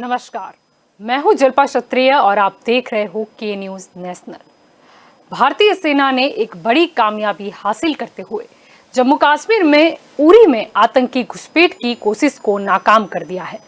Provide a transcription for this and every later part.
नमस्कार, मैं हूं जल्पा क्षत्रिय और आप देख रहे हो के न्यूज नेशनल। भारतीय सेना ने एक बड़ी कामयाबी हासिल करते हुए जम्मू कश्मीर में उरी में आतंकी घुसपैठ की कोशिश को नाकाम कर दिया है।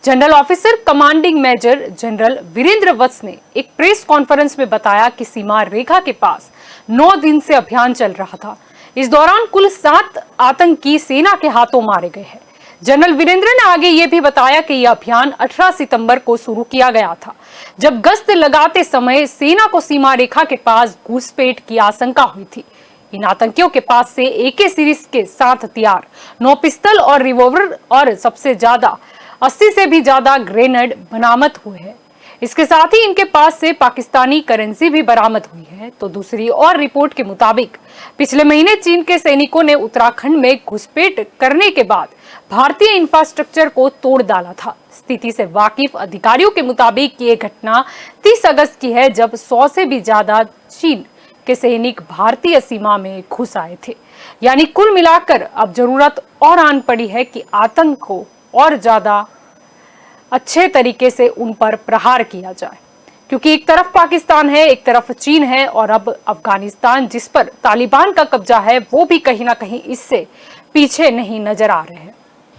General officer commanding major general Virendra Vats ने एक प्रेस कॉन्फ्रेंस में बताया कि सीमा रेखा के पास 9 दिन से अभियान चल रहा था। इस दौरान कुल 7 आतंकी सेना के हाथों मारे गए हैं। जनरल वीरेंद्र ने आगे ये भी बताया कि यह अभियान 18 सितंबर को शुरू किया गया था, जब गश्त लगाते समय सेना को सीमा रेखा के पास घुसपैठ की आशंका हुई थी। इन आतंकियों के पास से AK सीरीज के 7 हथियार, 9 पिस्तौल और रिवॉल्वर और सबसे ज्यादा 80 से भी ज्यादा ग्रेनेड बरामद हुए हैं। इसके साथ ही इनके पास से पाकिस्तानी करेंसी भी बरामद हुई है। तो दूसरी और रिपोर्ट के मुताबिक पिछले महीने चीन के सैनिकों ने उत्तराखंड में घुसपैठ करने के बाद भारतीय इंफ्रास्ट्रक्चर को तोड़ डाला था। स्थिति से वाकिफ अधिकारियों के मुताबिक ये घटना 30 अगस्त की है, जब 100 से भी ज्यादा चीन के सैनिक भारतीय सीमा में घुस आए थे। यानी कुल मिलाकर अब जरूरत और आन पड़ी है कि आतंक को और ज्यादा अच्छे तरीके से उन पर प्रहार किया जाए, क्योंकि एक तरफ पाकिस्तान है, एक तरफ चीन है और अब अफगानिस्तान जिस पर तालिबान का कब्जा है, वो भी कहीं ना कहीं इससे पीछे नहीं नजर आ रहे हैं।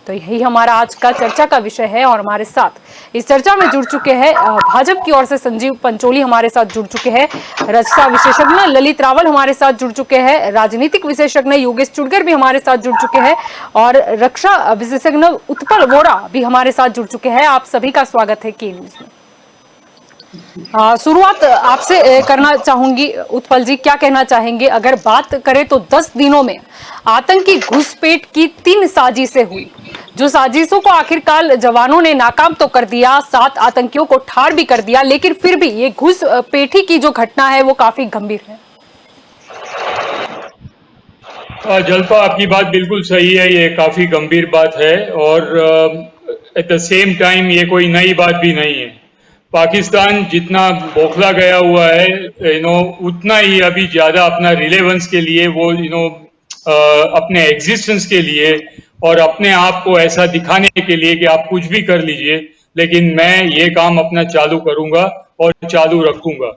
तो यही हमारा आज का चर्चा का विषय है और हमारे साथ इस चर्चा में जुड़ चुके हैं भाजपा की ओर से संजीव पंचोली हमारे साथ जुड़ चुके हैं, रक्षा विशेषज्ञ ललित रावल हमारे साथ जुड़ चुके हैं, राजनीतिक विशेषज्ञ योगेश चुड़गर भी हमारे साथ जुड़ चुके हैं और रक्षा विशेषज्ञ उत्पल वोरा भी हमारे साथ जुड़ चुके हैं। आप सभी का स्वागत है के न्यूज में। शुरुआत आपसे करना चाहूंगी, उत्पल जी क्या कहना चाहेंगे? अगर बात करें तो 10 दिनों में आतंकी घुसपैठ की 3 साजिशें हुई, जो साजिशों को आखिरकार जवानों ने नाकाम तो कर दिया, 7 आतंकियों को ठार भी कर दिया, लेकिन फिर भी ये घुसपैठी की जो घटना है वो काफी गंभीर है। जल्पा, आपकी बात बिल्कुल सही है, ये काफी गंभीर बात है और एट द सेम टाइम ये कोई नई बात भी नहीं है। पाकिस्तान जितना बौखला गया हुआ है, उतना ही अभी ज्यादा अपना रिलेवेंस के लिए वो अपने एग्जिस्टेंस के लिए और अपने आप को ऐसा दिखाने के लिए कि आप कुछ भी कर लीजिए, लेकिन मैं ये काम अपना चालू करूंगा और चालू रखूंगा।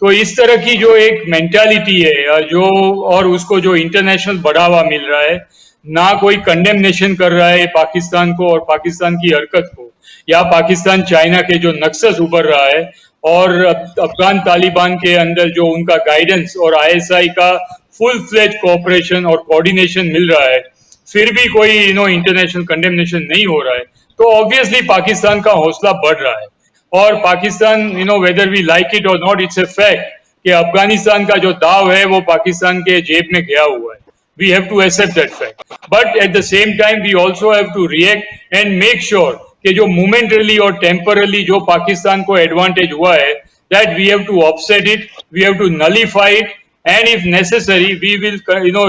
तो इस तरह की जो एक मेंटालिटी है जो, और उसको जो इंटरनेशनल बढ़ावा मिल रहा है, ना कोई कंडेमनेशन कर रहा है पाकिस्तान को और पाकिस्तान की हरकत को, या पाकिस्तान चाइना के जो नक्सस उभर रहा है और अफगान तालिबान के अंदर जो उनका गाइडेंस और ISI का फुल फ्लेज कोऑपरेशन और कोऑर्डिनेशन मिल रहा है, फिर भी कोई इंटरनेशनल कंडेमनेशन नहीं हो रहा है, तो ऑब्वियसली पाकिस्तान का हौसला बढ़ रहा है। और Pakistan whether we like it और नॉट, इट्स ए फैक्ट कि अफगानिस्तान का जो दाव है वो पाकिस्तान के जेब में गया हुआ है। We have to accept that fact, but at the same time we also have to react and make sure कि जो मोमेंटरली और टेम्परली जो पाकिस्तान को एडवांटेज हुआ है, that we have to offset it, we have to nullify it, and if necessary we will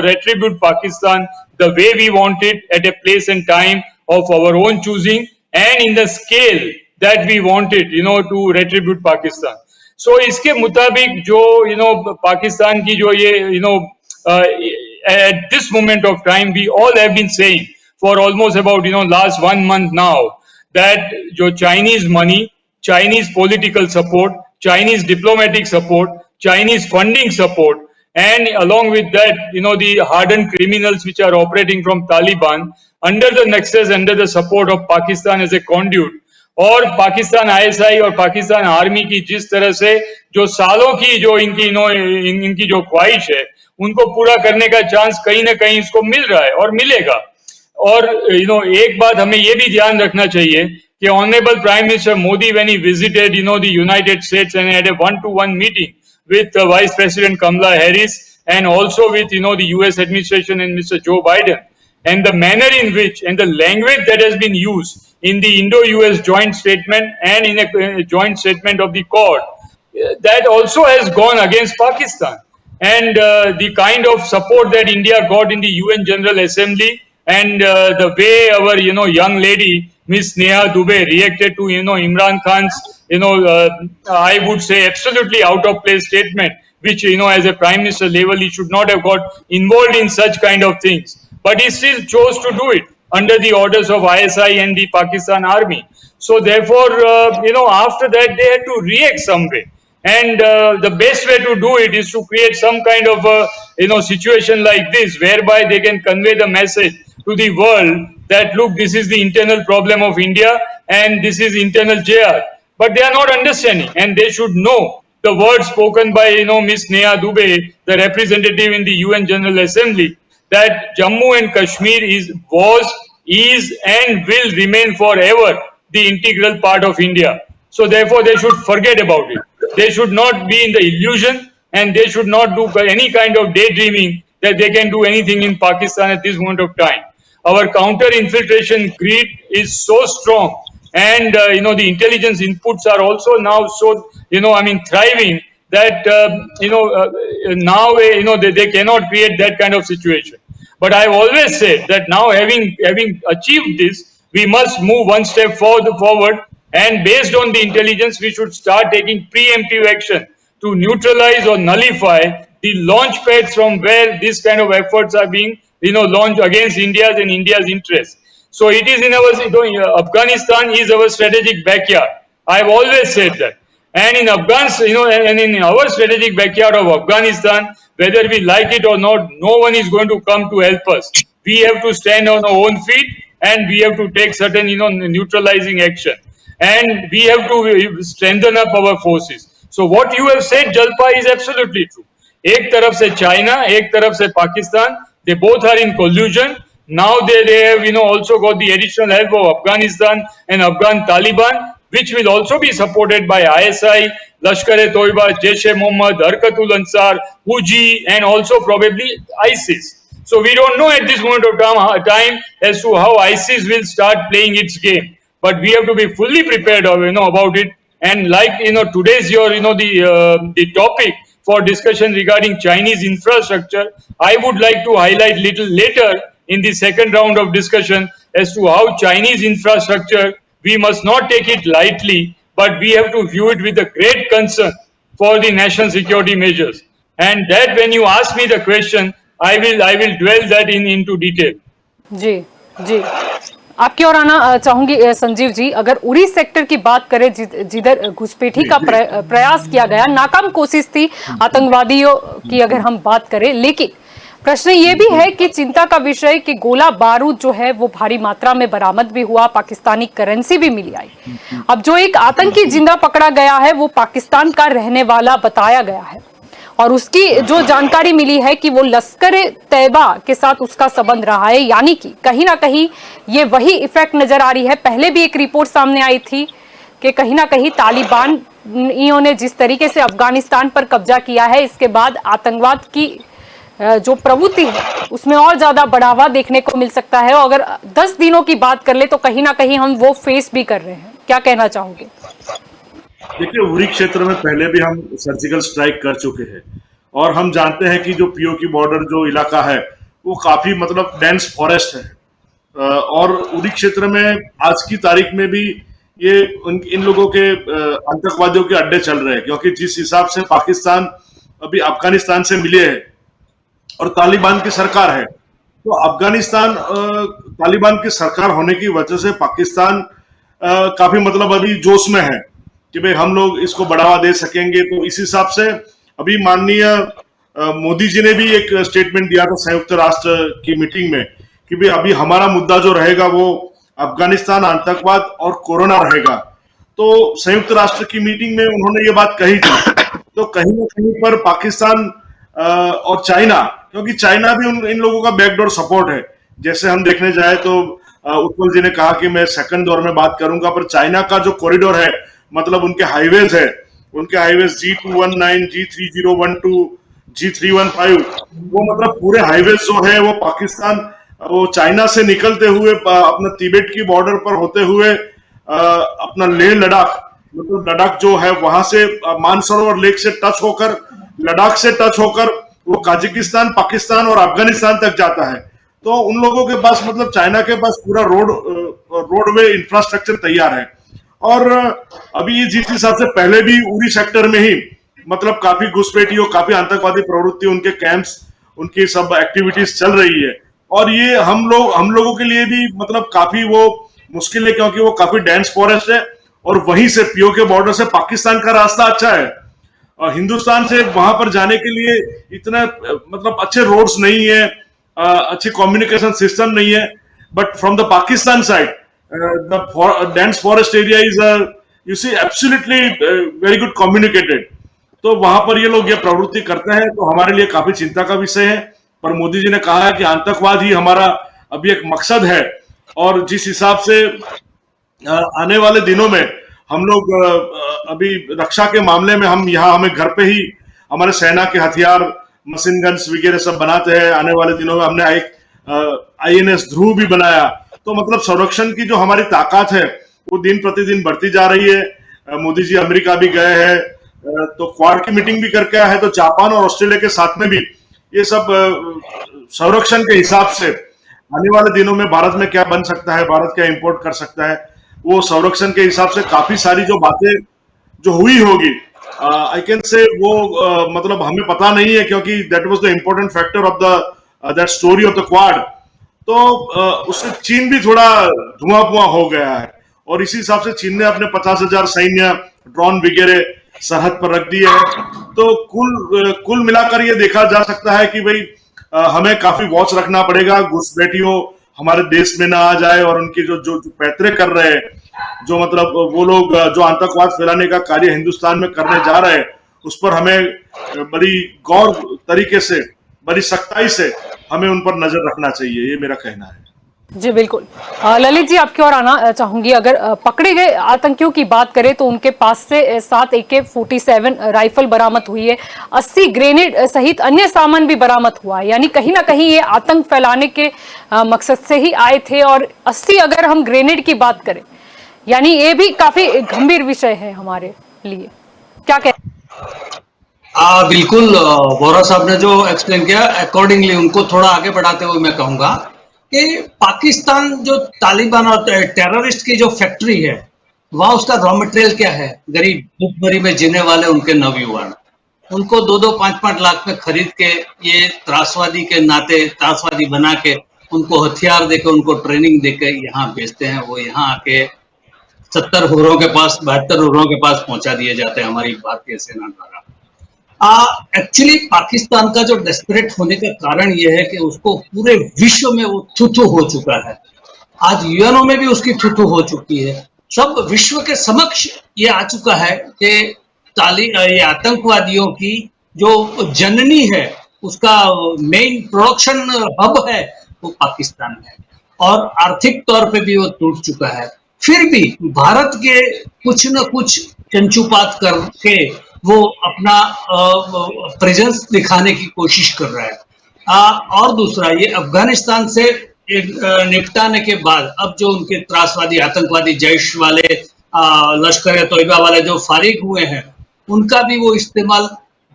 retribute Pakistan the way we want it, at a place and time of our own choosing and in the scale that we want it to retribute Pakistan. So इसके मुताबिक जो पाकिस्तान की जो ये at this moment of time we all have been saying for almost about last 1 month now that जो Chinese money, Chinese political support, Chinese diplomatic support, Chinese funding support, and along with that, the hardened criminals which are operating from Taliban under the nexus, under the support of Pakistan as a conduit, और Pakistan ISI और Pakistan army की जिस तरह से जो सालों की जो इनकी जो ख्वाहिश है, उनको पूरा करने का चांस कहीं ना कहीं इसको मिल रहा है और मिलेगा। और एक बात हमें ये भी ध्यान रखना चाहिए कि honourable prime minister Modi when he visited the United States and had a 1-to-1 meeting with Vice President Kamala Harris and also with the US administration and Mr. Joe Biden, and the manner in which and the language that has been used in the Indo-US joint statement and in a joint statement of the Quad, that also has gone against Pakistan, and the kind of support that India got in the UN General Assembly and the way our young lady Miss Neha Dubey reacted to Imran Khan's I would say absolutely out of place statement, which as a prime minister level he should not have got involved in such kind of things, but he still chose to do it under the orders of ISI and the Pakistan army. So therefore, after that they had to react some way. And the best way to do it is to create some kind of a situation like this, whereby they can convey the message to the world that look, this is the internal problem of India and this is internal JR. But they are not understanding, and they should know the words spoken by Miss Neha Dubey, the representative in the UN General Assembly, that Jammu and Kashmir was, is, and will remain forever the integral part of India. So therefore, they should forget about it. They should not be in the illusion, and they should not do any kind of daydreaming that they can do anything in Pakistan at this moment of time. Our counter-infiltration greed is so strong, and the intelligence inputs are also now so thriving that now they cannot create that kind of situation. But I've always said that now having achieved this, we must move one step forward, and based on the intelligence, we should start taking preemptive action to neutralize or nullify the launch pads from where these kind of efforts are being launched against India's and India's interests. So it is in our Afghanistan is our strategic backyard. I've always said that. And in Afghanistan, and in our strategic backyard of Afghanistan, whether we like it or not, no one is going to come to help us. We have to stand on our own feet, and we have to take certain, neutralizing action. And we have to strengthen up our forces. So what you have said, Jalpa, is absolutely true. एक तरफ से China, एक तरफ से Pakistan, they both are in collusion. Now they have also got the additional help of Afghanistan and Afghan Taliban, which will also be supported by ISI, Lashkar-e-Toiba, Jaish-e-Mohammed, Harkatul Ansar, Huji, and also probably ISIS. So we don't know at this moment of time as to how ISIS will start playing its game, but we have to be fully prepared about it. And like today's the topic for discussion regarding Chinese infrastructure, I would like to highlight little later in the second round of discussion as to how Chinese infrastructure, we must not take it lightly, but we have to view it with a great concern for the national security measures. And that when you ask me the question, I will dwell that into detail. जी जी, आपकी ओर आना चाहूंगी संजीव जी। अगर Uri sector की बात करें, जिधर घुसपैठी का प्रयास किया गया, नाकाम कोशिश थी आतंकवादियों की अगर हम बात करें, लेकिन प्रश्न ये भी है कि चिंता का विषय कि गोला बारूद जो है वो भारी मात्रा में बरामद भी हुआ, पाकिस्तानी करेंसी भी मिली आई। अब जो एक आतंकी जिंदा पकड़ा गया है वो पाकिस्तान का रहने वाला बताया गया है, और उसकी जो जानकारी मिली है कि वो लश्कर-ए-तैयबा के साथ उसका संबंध रहा है, यानी कि कहीं ना कहीं ये वही इफेक्ट नजर आ रही है। पहले भी एक रिपोर्ट सामने आई थी कि कहीं ना कहीं तालिबानियों ने जिस तरीके से अफगानिस्तान पर कब्जा किया है, इसके बाद आतंकवाद की जो प्रवृत्ति है उसमें और ज्यादा बढ़ावा देखने को मिल सकता है। और अगर 10 दिनों की बात कर ले तो कहीं ना कहीं हम वो फेस भी कर रहे हैं। क्या कहना चाहोगे? देखिए, उरी क्षेत्र में पहले भी हम सर्जिकल स्ट्राइक कर चुके हैं, और हम जानते हैं कि जो पीओके बॉर्डर जो इलाका है वो काफी डेंस फॉरेस्ट है, और उरी क्षेत्र में आज की तारीख में भी ये इन लोगों के आतंकवादियों के अड्डे चल रहे हैं, क्योंकि जिस हिसाब से पाकिस्तान अभी अफगानिस्तान से मिले है और तालिबान की सरकार है, तो अफगानिस्तान तालिबान की सरकार होने की वजह से पाकिस्तान काफी अभी जोश में है कि भाई हम लोग इसको बढ़ावा दे सकेंगे। तो इस हिसाब से अभी माननीय मोदी जी ने भी एक स्टेटमेंट दिया था संयुक्त राष्ट्र की मीटिंग में कि भाई अभी हमारा मुद्दा जो रहेगा वो अफगानिस्तान, आतंकवाद और कोरोना रहेगा। तो संयुक्त राष्ट्र की मीटिंग में उन्होंने ये बात कही थी। तो कहीं ना कहीं पर पाकिस्तान और चाइना, क्योंकि चाइना भी इन लोगों का बैकडोर सपोर्ट है। जैसे हम देखने जाए तो उत्पल जी ने कहा कि मैं सेकंड दौर में बात करूंगा, पर चाइना का जो कॉरिडोर है, उनके हाईवेज है, उनके हाईवेज G219, G3012, G315, वो पूरे हाईवेज जो है वो पाकिस्तान, वो चाइना से निकलते हुए अपना तिब्बत की बॉर्डर पर होते हुए अपना लेह लद्दाख, लद्दाख जो है वहां से मानसरोवर लेक से टच होकर, लद्दाख से टच होकर वो काजाकिस्तान, पाकिस्तान और अफगानिस्तान तक जाता है। तो उन लोगों के पास चाइना के पास पूरा रोडवे इंफ्रास्ट्रक्चर तैयार है। और अभी जिस हिसाब से पहले भी उरी सेक्टर में ही काफी घुसपैठी और काफी आतंकवादी प्रवृत्ति, उनके कैंप्स, उनकी सब एक्टिविटीज चल रही है, और ये हम लोगों के लिए भी काफी वो मुश्किल है क्योंकि वो काफी डेंस फॉरेस्ट है और वहीं से पीओके बॉर्डर से पाकिस्तान का रास्ता अच्छा है। और हिंदुस्तान से वहां पर जाने के लिए इतना मतलब अच्छे रोड्स नहीं है, अच्छी कम्युनिकेशन सिस्टम नहीं है। But from the Pakistan side the dense forest area is you see absolutely very good communicated. तो वहां पर ये लोग ये प्रवृत्ति करते हैं, तो हमारे लिए काफी चिंता का विषय है। पर मोदी जी ने कहा है कि आतंकवाद ही हमारा अभी एक मकसद है, और जिस हिसाब से आने वाले दिनों में हम लोग अभी रक्षा के मामले में हमें घर पे ही हमारे सेना के हथियार, मशीन गन्स वगैरह सब बनाते हैं। आने वाले दिनों में हमने एक INS ध्रुव भी बनाया। तो मतलब संरक्षण की जो हमारी ताकत है वो दिन प्रतिदिन बढ़ती जा रही है। मोदी जी अमेरिका भी गए हैं, तो क्वाड की मीटिंग भी करके आए हैं। तो जापान और ऑस्ट्रेलिया के साथ में भी ये सब संरक्षण के हिसाब से आने वाले दिनों में भारत में क्या बन सकता है, भारत क्या इंपोर्ट कर सकता है, वो संरक्षण के हिसाब से काफी सारी जो बातें जो हुई होगी, आई कैन से वो मतलब हमें पता नहीं है, क्योंकि that was the important factor of the that story of the quad. तो उससे चीन भी थोड़ा धुआं हो गया है, और इसी हिसाब से चीन ने अपने 50,000 सैन्य, ड्रोन वगैरह सरहद पर रख दिए हैं। तो कुल मिलाकर ये देखा जा सकता है कि भाई हमें काफी वॉच रखना पड़ेगा, घुसपैठियों हमारे देश में ना आ जाए, और उनके जो पैतरे कर रहे हैं, जो मतलब वो लोग जो आतंकवाद फैलाने का कार्य हिंदुस्तान में करने जा रहे हैं, उस पर हमें बड़ी गौर तरीके से, बड़ी सख्ताई से हमें उन पर नजर रखना चाहिए, ये मेरा कहना है। जी बिल्कुल। ललित जी, आपकी ओर आना चाहूंगी। अगर पकड़े गए आतंकियों की बात करें तो उनके पास से 7 AK-47 राइफल बरामद हुई है, 80 ग्रेनेड सहित अन्य सामान भी बरामद हुआ है। यानी कहीं ना कहीं ये आतंक फैलाने के मकसद से ही आए थे। और 80 अगर हम ग्रेनेड की बात करें, यानी ये भी काफी गंभीर विषय है हमारे लिए, क्या कहते हैं? बिल्कुल, वोरा साहब ने जो एक्सप्लेन किया, अकॉर्डिंगली उनको थोड़ा आगे बढ़ाते हुए मैं कहूंगा कि पाकिस्तान जो तालिबान और टेररिस्ट की जो फैक्ट्री है, वहां उसका रॉ मटेरियल क्या है? गरीब भूखमरी में जीने वाले उनके नवयुवान, उनको 2-2, 5-5 लाख में खरीद के ये त्रासवादी के नाते त्रासवादी बना के उनको हथियार देके, उनको ट्रेनिंग देके यहाँ बेचते हैं। वो यहाँ आके 70 हुर्रों के पास, 72 हुर्रों के पास पहुंचा दिए जाते हैं हमारी भारतीय सेना द्वारा। एक्चुअली पाकिस्तान का जो डेस्परेट होने का कारण यह है कि उसको पूरे विश्व में वो थू हो चुका है। आज यूएनओ में भी उसकी थू हो चुकी है। सब विश्व के समक्ष ये आ चुका है कि ये आतंकवादियों की जो जननी है, उसका मेन प्रोडक्शन हब है, वो पाकिस्तान है, और आर्थिक तौर पे भी वो टूट चुका है। फिर भी भारत के कुछ न कुछ चंचुपात करके वो अपना प्रेजेंस दिखाने की कोशिश कर रहा है। और दूसरा, ये अफगानिस्तान से निपटाने के बाद अब जो उनके त्रासवादी आतंकवादी जैश वाले, लश्कर तोयबा वाले जो फारिग हुए हैं, उनका भी वो इस्तेमाल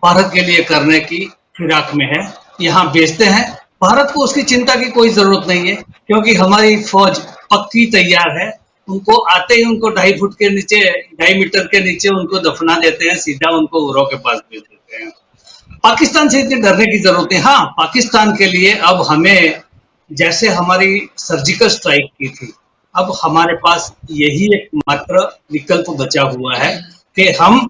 भारत के लिए करने की फिराक में है, यहाँ बेचते हैं। भारत को उसकी चिंता की कोई जरूरत नहीं है, क्योंकि हमारी फौज पक्की तैयार है। उनको आते ही उनको 2.5 फुट के नीचे, 2.5 मीटर के नीचे उनको दफना देते हैं, सीधा उनको उरों के पास भेज देते हैं। पाकिस्तान से इतने डरने की जरूरत है। हाँ, पाकिस्तान के लिए अब हमें, जैसे हमारी सर्जिकल स्ट्राइक की थी, अब हमारे पास यही एक मात्र विकल्प बचा हुआ है कि हम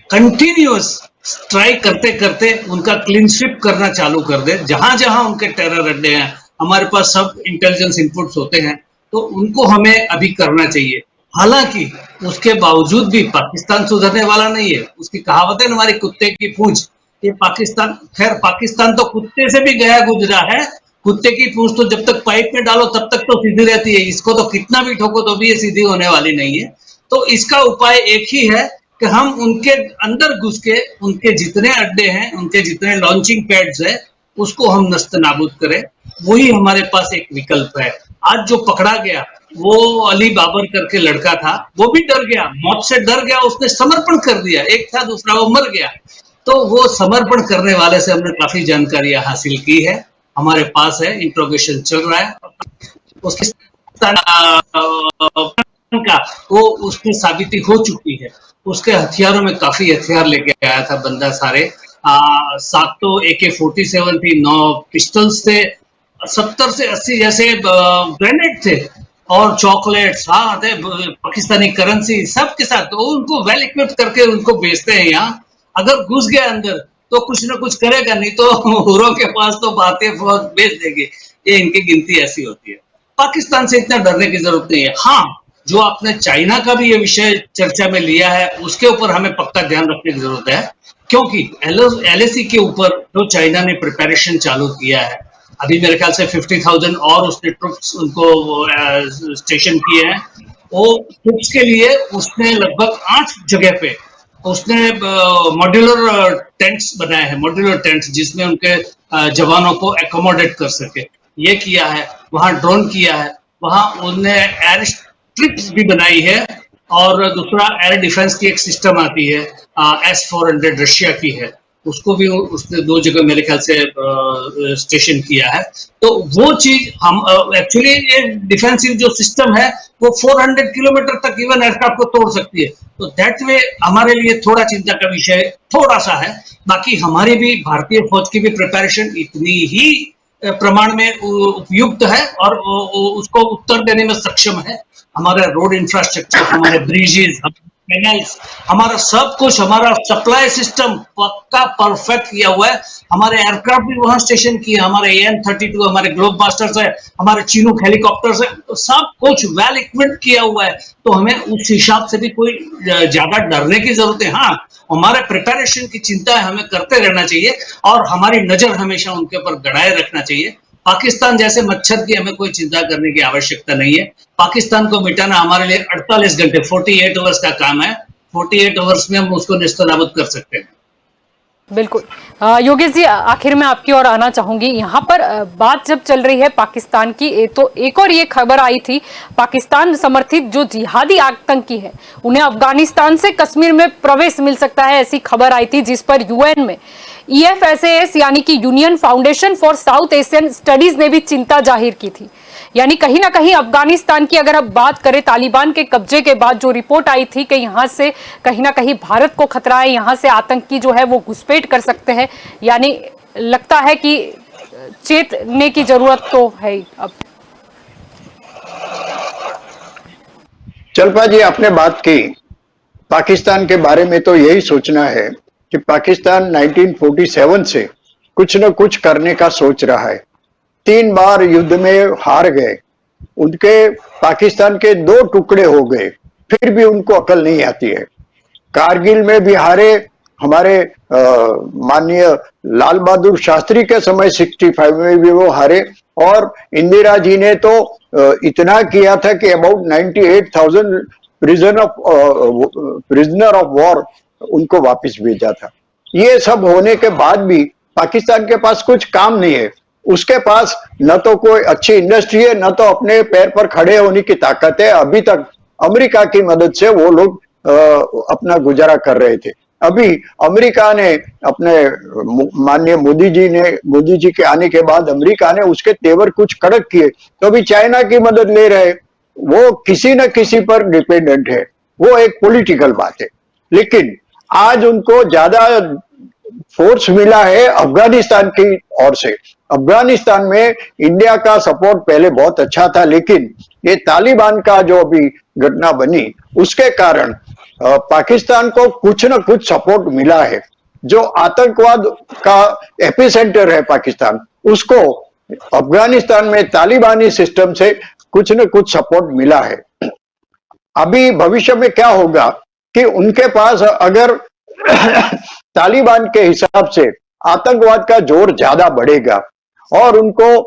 कंटिन्यूअस स्ट्राइक करते करते उनका क्लीन स्वीप करना चालू कर दे। जहां जहां उनके टेरर अड्डे हैं, हमारे पास सब इंटेलिजेंस इनपुट्स होते हैं, तो उनको हमें अभी करना चाहिए। हालांकि उसके बावजूद भी पाकिस्तान सुधरने वाला नहीं है। उसकी कहावत है, हमारी कुत्ते की पूंछ। ये पाकिस्तान, खैर पाकिस्तान तो कुत्ते से भी गया गुजरा है। कुत्ते की पूंछ तो जब तक पाइप में डालो तब तक तो सीधी रहती है, इसको तो कितना भी ठोको तो भी ये सीधी होने वाली नहीं है। तो इसका उपाय एक ही है कि हम उनके अंदर घुस के उनके जितने अड्डे हैं, उनके जितने लॉन्चिंग पैड्स है, उसको हम नस्त नाबूद करें। वही हमारे पास एक विकल्प है। आज जो पकड़ा गया वो अली बाबर करके लड़का था, वो भी डर गया, मौत से डर गया, उसने समर्पण कर दिया। एक था, दूसरा वो मर गया। तो वो समर्पण करने वाले से हमने काफी जानकारियां हासिल की है, हमारे पास है, इंट्रोगेशन चल रहा है। उसके का वो उसकी साबिती हो चुकी है। उसके हथियारों में काफी हथियार लेके आया था बंदा, सारे 7 तो AK-47 थी, 9 पिस्टल्स थे, 70 से 80 जैसे ग्रेनेड थे, और चॉकलेट्स, हाँ, पाकिस्तानी करेंसी सबके साथ, तो उनको वेल इक्विप्ड करके उनको बेचते हैं यहाँ। अगर घुस गया अंदर तो कुछ ना कुछ करेगा, नहीं तो हुरों के पास तो भारतीय फौज बेच देगी। ये इनकी गिनती ऐसी होती है। पाकिस्तान से इतना डरने की जरूरत नहीं है। हाँ, जो आपने चाइना का भी ये विषय चर्चा में लिया है, उसके ऊपर हमें पक्का ध्यान रखने की जरूरत है, क्योंकि LAC के ऊपर जो चाइना ने प्रिपरेशन चालू किया है, अभी मेरे ख्याल से 50,000 और उसने ट्रुप्स उनको स्टेशन किए हैं। वो ट्रुप्स के लिए उसने लगभग 8 जगह पे उसने मॉड्यूलर टेंट्स बनाए हैं, मॉड्यूलर टेंट्स, जिसमें उनके जवानों को एकोमोडेट कर सके, ये किया है। वहां ड्रोन किया है, वहां उन्होंने एयर स्ट्रिप्स भी बनाई है, और दूसरा एयर डिफेंस की एक सिस्टम आती है S-400 रशिया की है, उसको भी उसने 2 जगह मेरे ख्याल से स्टेशन किया है। तो वो चीज हम एक्चुअली ये डिफेंसिव जो सिस्टम है वो 400 किलोमीटर तक इवन एयरक्राफ्ट को तोड़ सकती है। तो दैट वे हमारे लिए थोड़ा चिंता का विषय थोड़ा सा है। बाकी हमारी भी भारतीय फौज की भी प्रिपरेशन इतनी ही प्रमाण में उपयुक्त है और उसको उत्तर देने में सक्षम है। हमारा रोड इंफ्रास्ट्रक्चर, हमारे ब्रिजेस, कैनल्स, हमारा सब कुछ, हमारा सप्लाई सिस्टम पक्का परफेक्ट किया हुआ है। हमारे एयरक्राफ्ट भी वहां स्टेशन किए, हमारे AN-32, हमारे ग्लोब मास्टर्स है, हमारे चिनूक हेलीकॉप्टर्स है, तो सब कुछ वेल इक्विप्ड किया हुआ है। तो हमें उस हिसाब से भी कोई ज्यादा डरने की जरूरत है। हाँ, हमारे प्रिपरेशन की चिंता हमें करते रहना चाहिए और हमारी नजर हमेशा उनके ऊपर गड़ाए रखना चाहिए। पाकिस्तान जैसे मच्छर की हमें कोई चिंता करने की आवश्यकता नहीं है। पाकिस्तान को मिटाना हमारे लिए 48 घंटे 48 आवर्स का काम है। 48 आवर्स में हम उसको नेस्तनाबूद कर सकते हैं। बिल्कुल। योगेश जी, आखिर में आपकी ओर आना चाहूंगी। यहाँ पर बात जब चल रही है पाकिस्तान की, तो एक और ये खबर आई थी, पाकिस्तान समर्थित जो जिहादी आतंकी है उन्हें अफगानिस्तान से कश्मीर में प्रवेश मिल सकता है, ऐसी खबर आई थी, जिस पर UN में EFSAS यानी कि union foundation for south Asian studies ने भी चिंता जाहिर की थी। यानी कहीं ना कहीं अफगानिस्तान की अगर अब बात करें, तालिबान के कब्जे के बाद जो रिपोर्ट आई थी कि यहाँ से कहीं ना कहीं भारत को खतरा है, यहाँ से आतंकी जो है वो घुसपैठ कर सकते हैं, यानी लगता है कि चेतने की जरूरत तो है ही अब। चलपा जी, आपने बात की पाकिस्तान के बारे में, तो यही सोचना है कि पाकिस्तान 1947 से कुछ न कुछ करने का सोच रहा है। 3 बार युद्ध में हार गए, उनके पाकिस्तान के 2 टुकड़े हो गए, फिर भी उनको अकल नहीं आती है। कारगिल में भी हारे, हमारे माननीय लाल बहादुर शास्त्री के समय 65 में भी वो हारे, और इंदिरा जी ने तो इतना किया था कि अबाउट 98,000 प्रिजनर ऑफ वॉर उनको वापस भेजा था। ये सब होने के बाद भी पाकिस्तान के पास कुछ काम नहीं है। उसके पास न तो कोई अच्छी इंडस्ट्री है, न तो अपने पैर पर खड़े होने की ताकत है। अभी तक अमेरिका की मदद से वो लोग अपना गुजारा कर रहे थे। अभी अमेरिका ने अपने माननीय मोदी जी के आने के बाद अमेरिका ने उसके तेवर कुछ कड़क किए, तो अभी चाइना की मदद ले रहे। वो किसी न किसी पर डिपेंडेंट है, वो एक पॉलिटिकल बात है। लेकिन आज उनको ज्यादा फोर्स मिला है अफगानिस्तान की ओर से। अफगानिस्तान में इंडिया का सपोर्ट पहले बहुत अच्छा था, लेकिन ये तालिबान का जो अभी घटना बनी उसके कारण पाकिस्तान को कुछ न कुछ सपोर्ट मिला है। जो आतंकवाद का एपिसेंटर है पाकिस्तान, उसको अफगानिस्तान में तालिबानी सिस्टम से कुछ न कुछ सपोर्ट मिला है। अभी भविष्य में क्या होगा कि उनके पास अगर तालिबान के हिसाब से आतंकवाद का जोर ज्यादा बढ़ेगा और उनको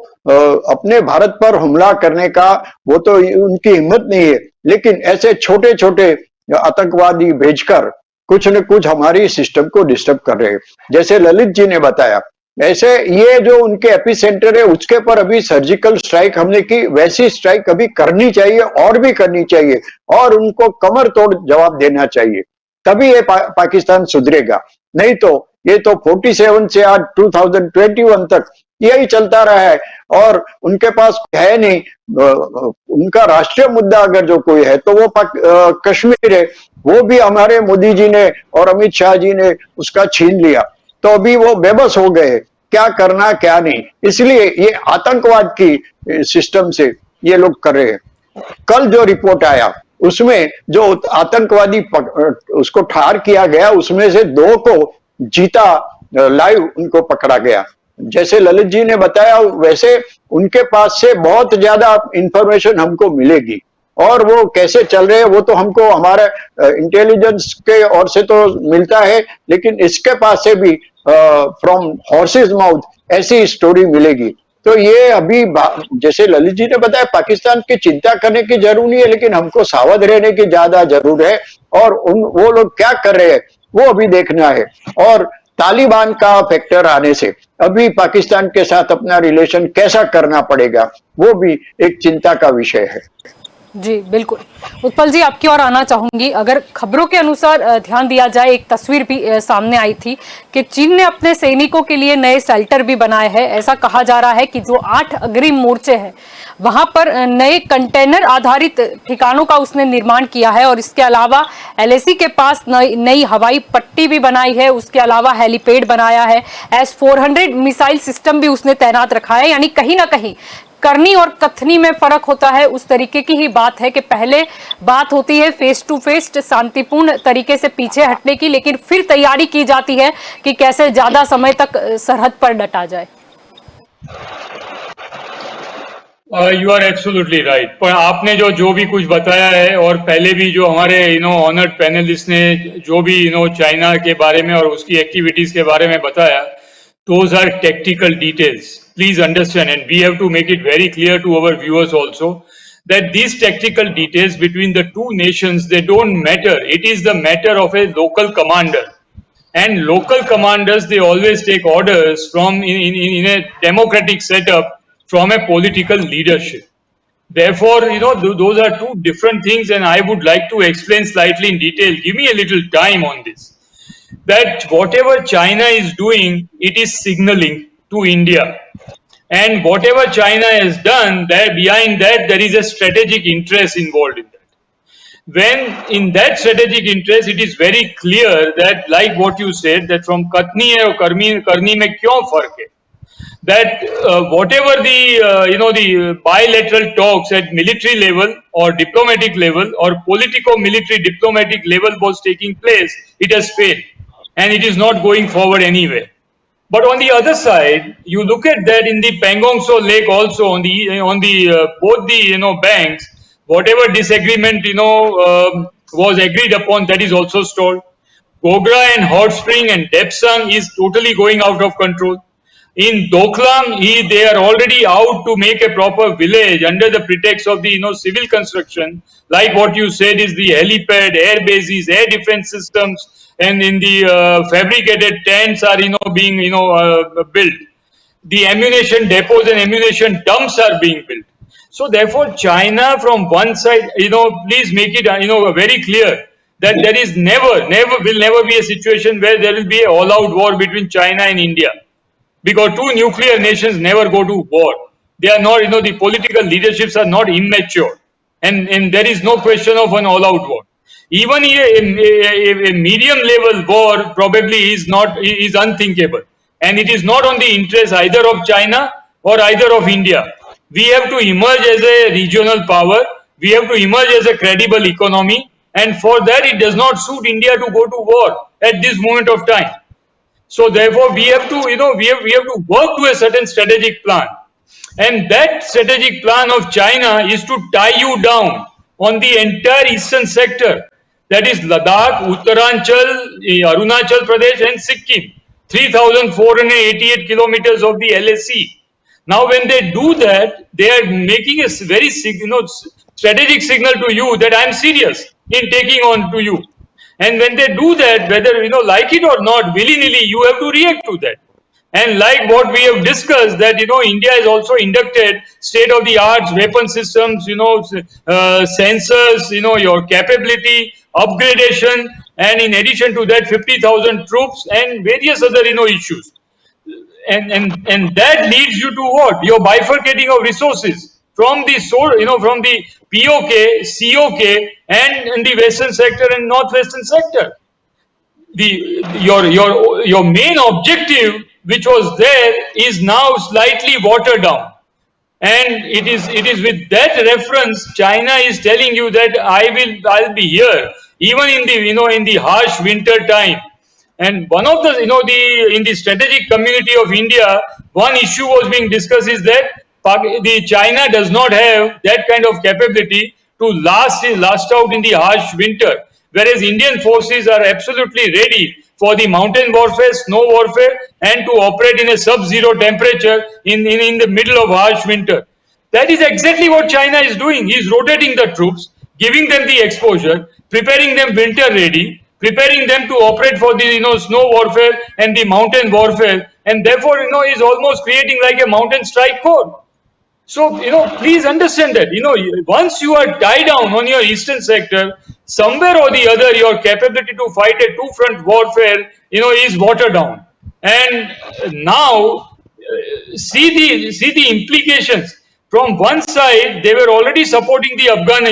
अपने भारत पर हमला करने का वो तो उनकी हिम्मत नहीं है, लेकिन ऐसे छोटे छोटे आतंकवादी भेजकर कुछ न कुछ हमारी सिस्टम को डिस्टर्ब कर रहे हैं। जैसे ललित जी ने बताया, ऐसे ये जो उनके एपिसेंटर है उसके पर अभी सर्जिकल स्ट्राइक हमने की, वैसी स्ट्राइक अभी करनी चाहिए और भी करनी चाहिए, और उनको कमर तोड़ जवाब देना चाहिए, तभी ये पाकिस्तान सुधरेगा। नहीं तो ये तो 47 से आज 2021 तक यही चलता रहा है और उनके पास है नहीं। उनका राष्ट्रीय मुद्दा अगर जो कोई है तो वो कश्मीर है, वो भी हमारे मोदी जी ने और अमित शाह जी ने उसका छीन लिया, तो अभी वो बेबस हो गए क्या करना क्या नहीं। इसलिए ये आतंकवाद की सिस्टम से ये लोग कर रहे हैं। कल जो रिपोर्ट आया उसमें जो आतंकवादी उसको ठार किया गया उसमें से 2 को जीता लाइव उनको पकड़ा गया। जैसे ललित जी ने बताया वैसे उनके पास से बहुत ज्यादा इंफॉर्मेशन हमको मिलेगी और वो कैसे चल रहे हैं वो तो हमको हमारे इंटेलिजेंस के ओर से तो मिलता है, लेकिन इसके पास से भी फ्रॉम हॉर्सेस माउथ ऐसी स्टोरी मिलेगी। तो ये अभी जैसे ललित जी ने बताया पाकिस्तान की चिंता करने की जरूरत नहीं है, लेकिन हमको सावध रहने की ज्यादा जरूरत है और वो लोग क्या कर रहे हैं वो अभी देखना है। और तालिबान का फैक्टर आने से अभी पाकिस्तान के साथ अपना रिलेशन कैसा करना पड़ेगा वो भी एक चिंता का विषय है। जी बिल्कुल। उत्पल जी आपकी ओर आना चाहूंगी। अगर खबरों के अनुसार ध्यान दिया जाए, एक तस्वीर भी सामने आई थी कि चीन ने अपने सैनिकों के लिए नए शेल्टर भी बनाए हैं। ऐसा कहा जा रहा है कि जो 8 अग्रिम मोर्चे हैं वहां पर नए कंटेनर आधारित ठिकानों का उसने निर्माण किया है और इसके अलावा LAC के पास नई हवाई पट्टी भी बनाई है। उसके अलावा हेलीपैड बनाया है। S-400 मिसाइल सिस्टम भी उसने तैनात रखा है। यानी कहीं ना कहीं करनी और कथनी में फर्क होता है। उस तरीके की ही बात है कि पहले बात होती है फेस टू फेस शांतिपूर्ण तरीके से पीछे हटने की, लेकिन फिर तैयारी की जाती है कि कैसे ज्यादा समय तक सरहद पर डटा जाए। You are absolutely right. पर आपने जो भी कुछ बताया है और पहले भी जो हमारे ऑनर्ड पैनलिस्ट ने जो भी चाइना के बारे में और उसकी एक्टिविटीज के बारे में बताया, those are tactical details. Please understand, and we have to make it very clear to our viewers also that these tactical details between the two nations, they don't matter. It is the matter of a local commander, and local commanders, they always take orders from in a democratic setup from a political leadership. Therefore, those are two different things, and I would like to explain slightly in detail. Give me a little time on this. That whatever China is doing, it is signaling to India. And whatever China has done, there behind that, there is a strategic interest involved in that. When in that strategic interest, it is very clear that, like what you said, that from Katni or Karni mein kyon fark hai? That whatever the bilateral talks at military level or diplomatic level or politico-military diplomatic level was taking place, it has failed. And it is not going forward anywhere. But on the other side, you look at that in the Pangong Tso Lake also on the both the banks, whatever disagreement was agreed upon, that is also stalled. Gogra and Hot Spring and Depsang is totally going out of control. In Doklam, they are already out to make a proper village under the pretext of the civil construction, like what you said is the helipad, air bases, air defense systems, and in the fabricated tents are being built. The ammunition depots and ammunition dumps are being built. So therefore, China from one side, please make it very clear that there is will never be a situation where there will be an all-out war between China and India. Because two nuclear nations never go to war. They are not, the political leaderships are not immature. And there is no question of an all-out war. Even a medium level war probably is unthinkable. And it is not on the interest either of China or either of India. We have to emerge as a regional power. We have to emerge as a credible economy. And for that, it does not suit India to go to war at this moment of time. So therefore, we have to, we have to work to a certain strategic plan. And that strategic plan of China is to tie you down on the entire eastern sector. That is Ladakh, Uttaranchal, Arunachal Pradesh and Sikkim. 3,488 kilometers of the LAC. Now when they do that, they are making a very strategic signal to you that I am serious in taking on to you. And when they do that, whether like it or not, willy-nilly, you have to react to that. And like what we have discussed, that India has also inducted state-of-the-art weapon systems, sensors, your capability, upgradation, and in addition to that, 50,000 troops and various other issues. And that leads you to what? Your bifurcating of resources from the from the POK, COK, and in the western sector and northwestern sector. Your main objective, which was there, is now slightly watered down. And it is with that reference China is telling you that I'll be here even in the in the harsh winter time. And one of the in the strategic community of India, one issue was being discussed is that the China does not have that kind of capability to last out in the harsh winter, whereas Indian forces are absolutely ready for the mountain warfare, snow warfare, and to operate in a sub-zero temperature in the middle of harsh winter. That is exactly what China is doing. He is rotating the troops, giving them the exposure, preparing them winter ready, preparing them to operate for the snow warfare and the mountain warfare, and therefore is almost creating like a mountain strike corps. So, please understand that, once you are tied down on your eastern sector, somewhere or the other, your capability to fight a two-front warfare, is watered down. And now, see the implications. From one side, they were already supporting the Afghan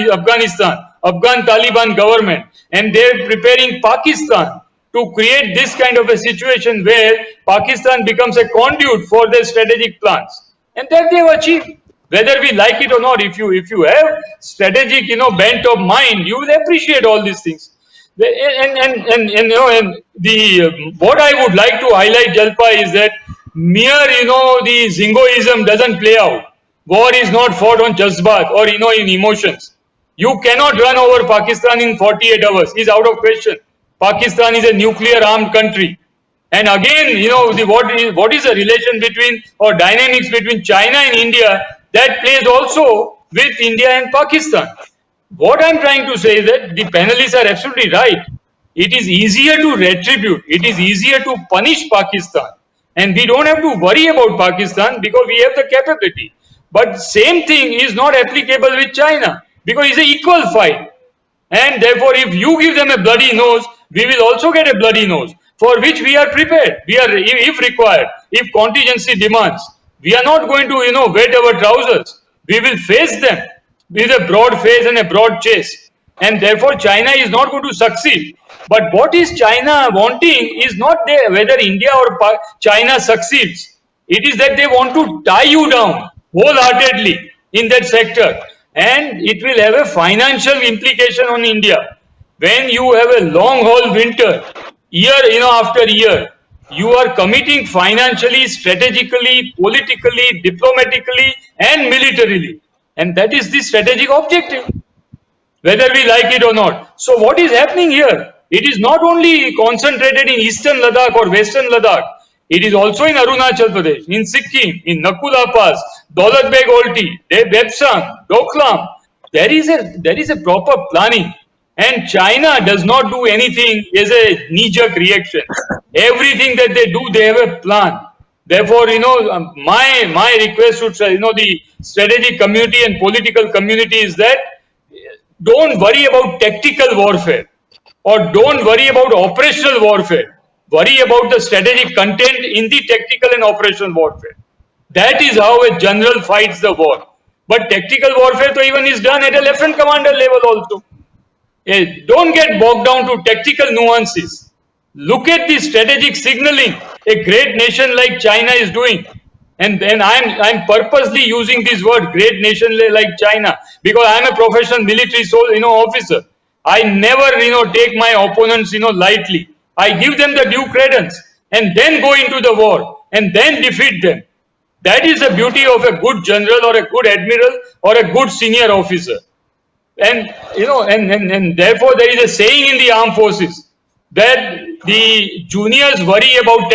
Taliban government, and they're preparing Pakistan to create this kind of a situation where Pakistan becomes a conduit for their strategic plans. And that they've achieved. Whether we like it or not, if you have strategic bent of mind, you will appreciate all these things. And the what I would like to highlight, Jalpa, is that mere the Zingoism doesn't play out. War is not fought on jazbat or in emotions. You cannot run over Pakistan in 48 hours. It's out of question. Pakistan is a nuclear armed country. And again, what is the relation between or dynamics between China and India that plays also with India and Pakistan. What I'm trying to say is that the panelists are absolutely right. It is easier to retribute. It is easier to punish Pakistan. And we don't have to worry about Pakistan because we have the capability. But same thing is not applicable with China because it's an equal fight. And therefore, if you give them a bloody nose, we will also get a bloody nose, for which we are prepared. We are, if required, if contingency demands, we are not going to, wet our trousers. We will face them with a broad face and a broad chest. And therefore, China is not going to succeed. But what is China wanting is not there whether India or China succeeds. It is that they want to tie you down wholeheartedly in that sector. And it will have a financial implication on India. When you have a long haul winter, year after year, you are committing financially, strategically, politically, diplomatically, and militarily. And that is the strategic objective, whether we like it or not. So what is happening here? It is not only concentrated in eastern Ladakh or western Ladakh. It is also in Arunachal Pradesh, in Sikkim, in Nakula Pass, Daulat Beg Olti, Debsang, Doklam. There is a proper planning. And China does not do anything as a knee-jerk reaction. Everything that they do, they have a plan. Therefore, my request to the strategic community and political community is that don't worry about tactical warfare or don't worry about operational warfare. Worry about the strategic content in the tactical and operational warfare. That is how a general fights the war. But tactical warfare even is done at a lieutenant commander level also. Don't get bogged down to tactical nuances. Look at the strategic signaling a great nation like China is doing. And then I'm purposely using this word, great nation like China, because I'm a professional military officer. I never take my opponents lightly. I give them the due credence and then go into the war and then defeat them. That is the beauty of a good general or a good admiral or a good senior officer. And and therefore there is a saying in the armed forces that the juniors worry about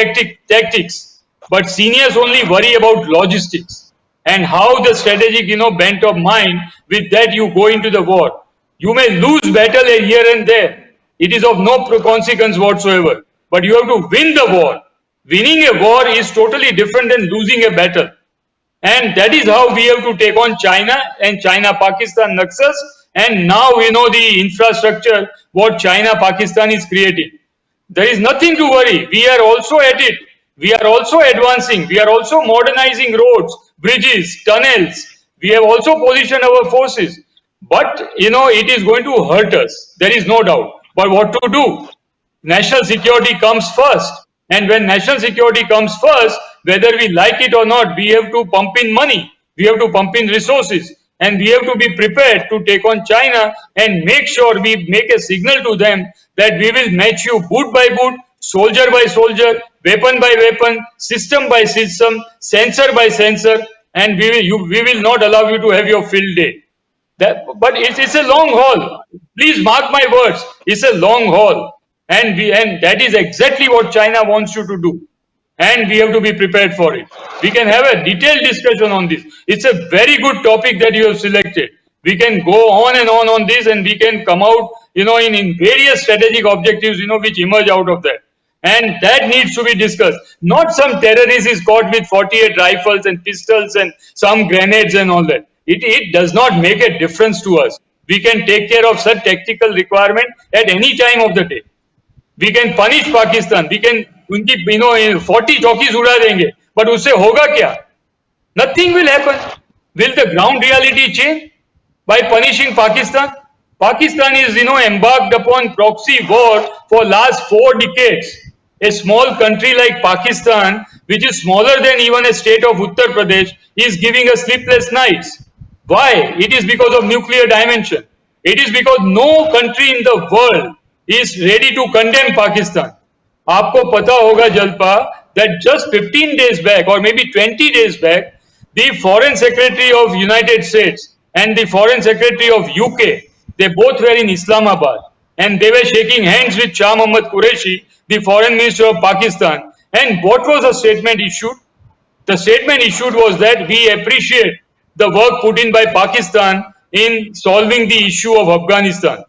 tactics, but seniors only worry about logistics and how the strategic bent of mind with that you go into the war. You may lose battle here and there. It is of no consequence whatsoever. But you have to win the war. Winning a war is totally different than losing a battle. And that is how we have to take on China and China-Pakistan Naxals. And now the infrastructure what China-Pakistan is creating. There is nothing to worry. We are also at it. We are also advancing. We are also modernizing roads, bridges, tunnels. We have also positioned our forces. But, it is going to hurt us. There is no doubt. But what to do? National security comes first. And when national security comes first, whether we like it or not, we have to pump in money. We have to pump in resources, and we have to be prepared to take on China and make sure we make a signal to them that we will match you boot by boot, soldier by soldier, weapon by weapon, system by system, sensor by sensor, and we will not allow you to have your field day. But it's a long haul. Please mark my words. It's a long haul, and that is exactly what China wants you to do, and we have to be prepared for it. We can have a detailed discussion on this. It's a very good topic that you have selected. We can go on and on this, and we can come out, in various strategic objectives, which emerge out of that. And that needs to be discussed. Not some terrorist is caught with 48 rifles and pistols and some grenades and all that. It does not make a difference to us. We can take care of such tactical requirement at any time of the day. We can punish Pakistan. We can उनकी 40 चौकीज उड़ा देंगे, but उससे होगा क्या? Nothing will happen. Will the ground reality change by punishing Pakistan? Pakistan is embarked upon proxy war for last 4 decades. A small country like Pakistan, which is smaller than even a state of Uttar Pradesh, is giving us sleepless nights. Why? It is because of nuclear dimension. It is because no country in the world is ready to condemn Pakistan. आपको पता होगा Jalpa that just 15 days back or maybe 20 days back, the Foreign Secretary of United States and the Foreign Secretary of UK, they both were in Islamabad, and they were shaking hands with Shah Mohammad Qureshi, the Foreign Minister of Pakistan. And what was the statement issued? The statement issued was that we appreciate the work put in by Pakistan in solving the issue of Afghanistan.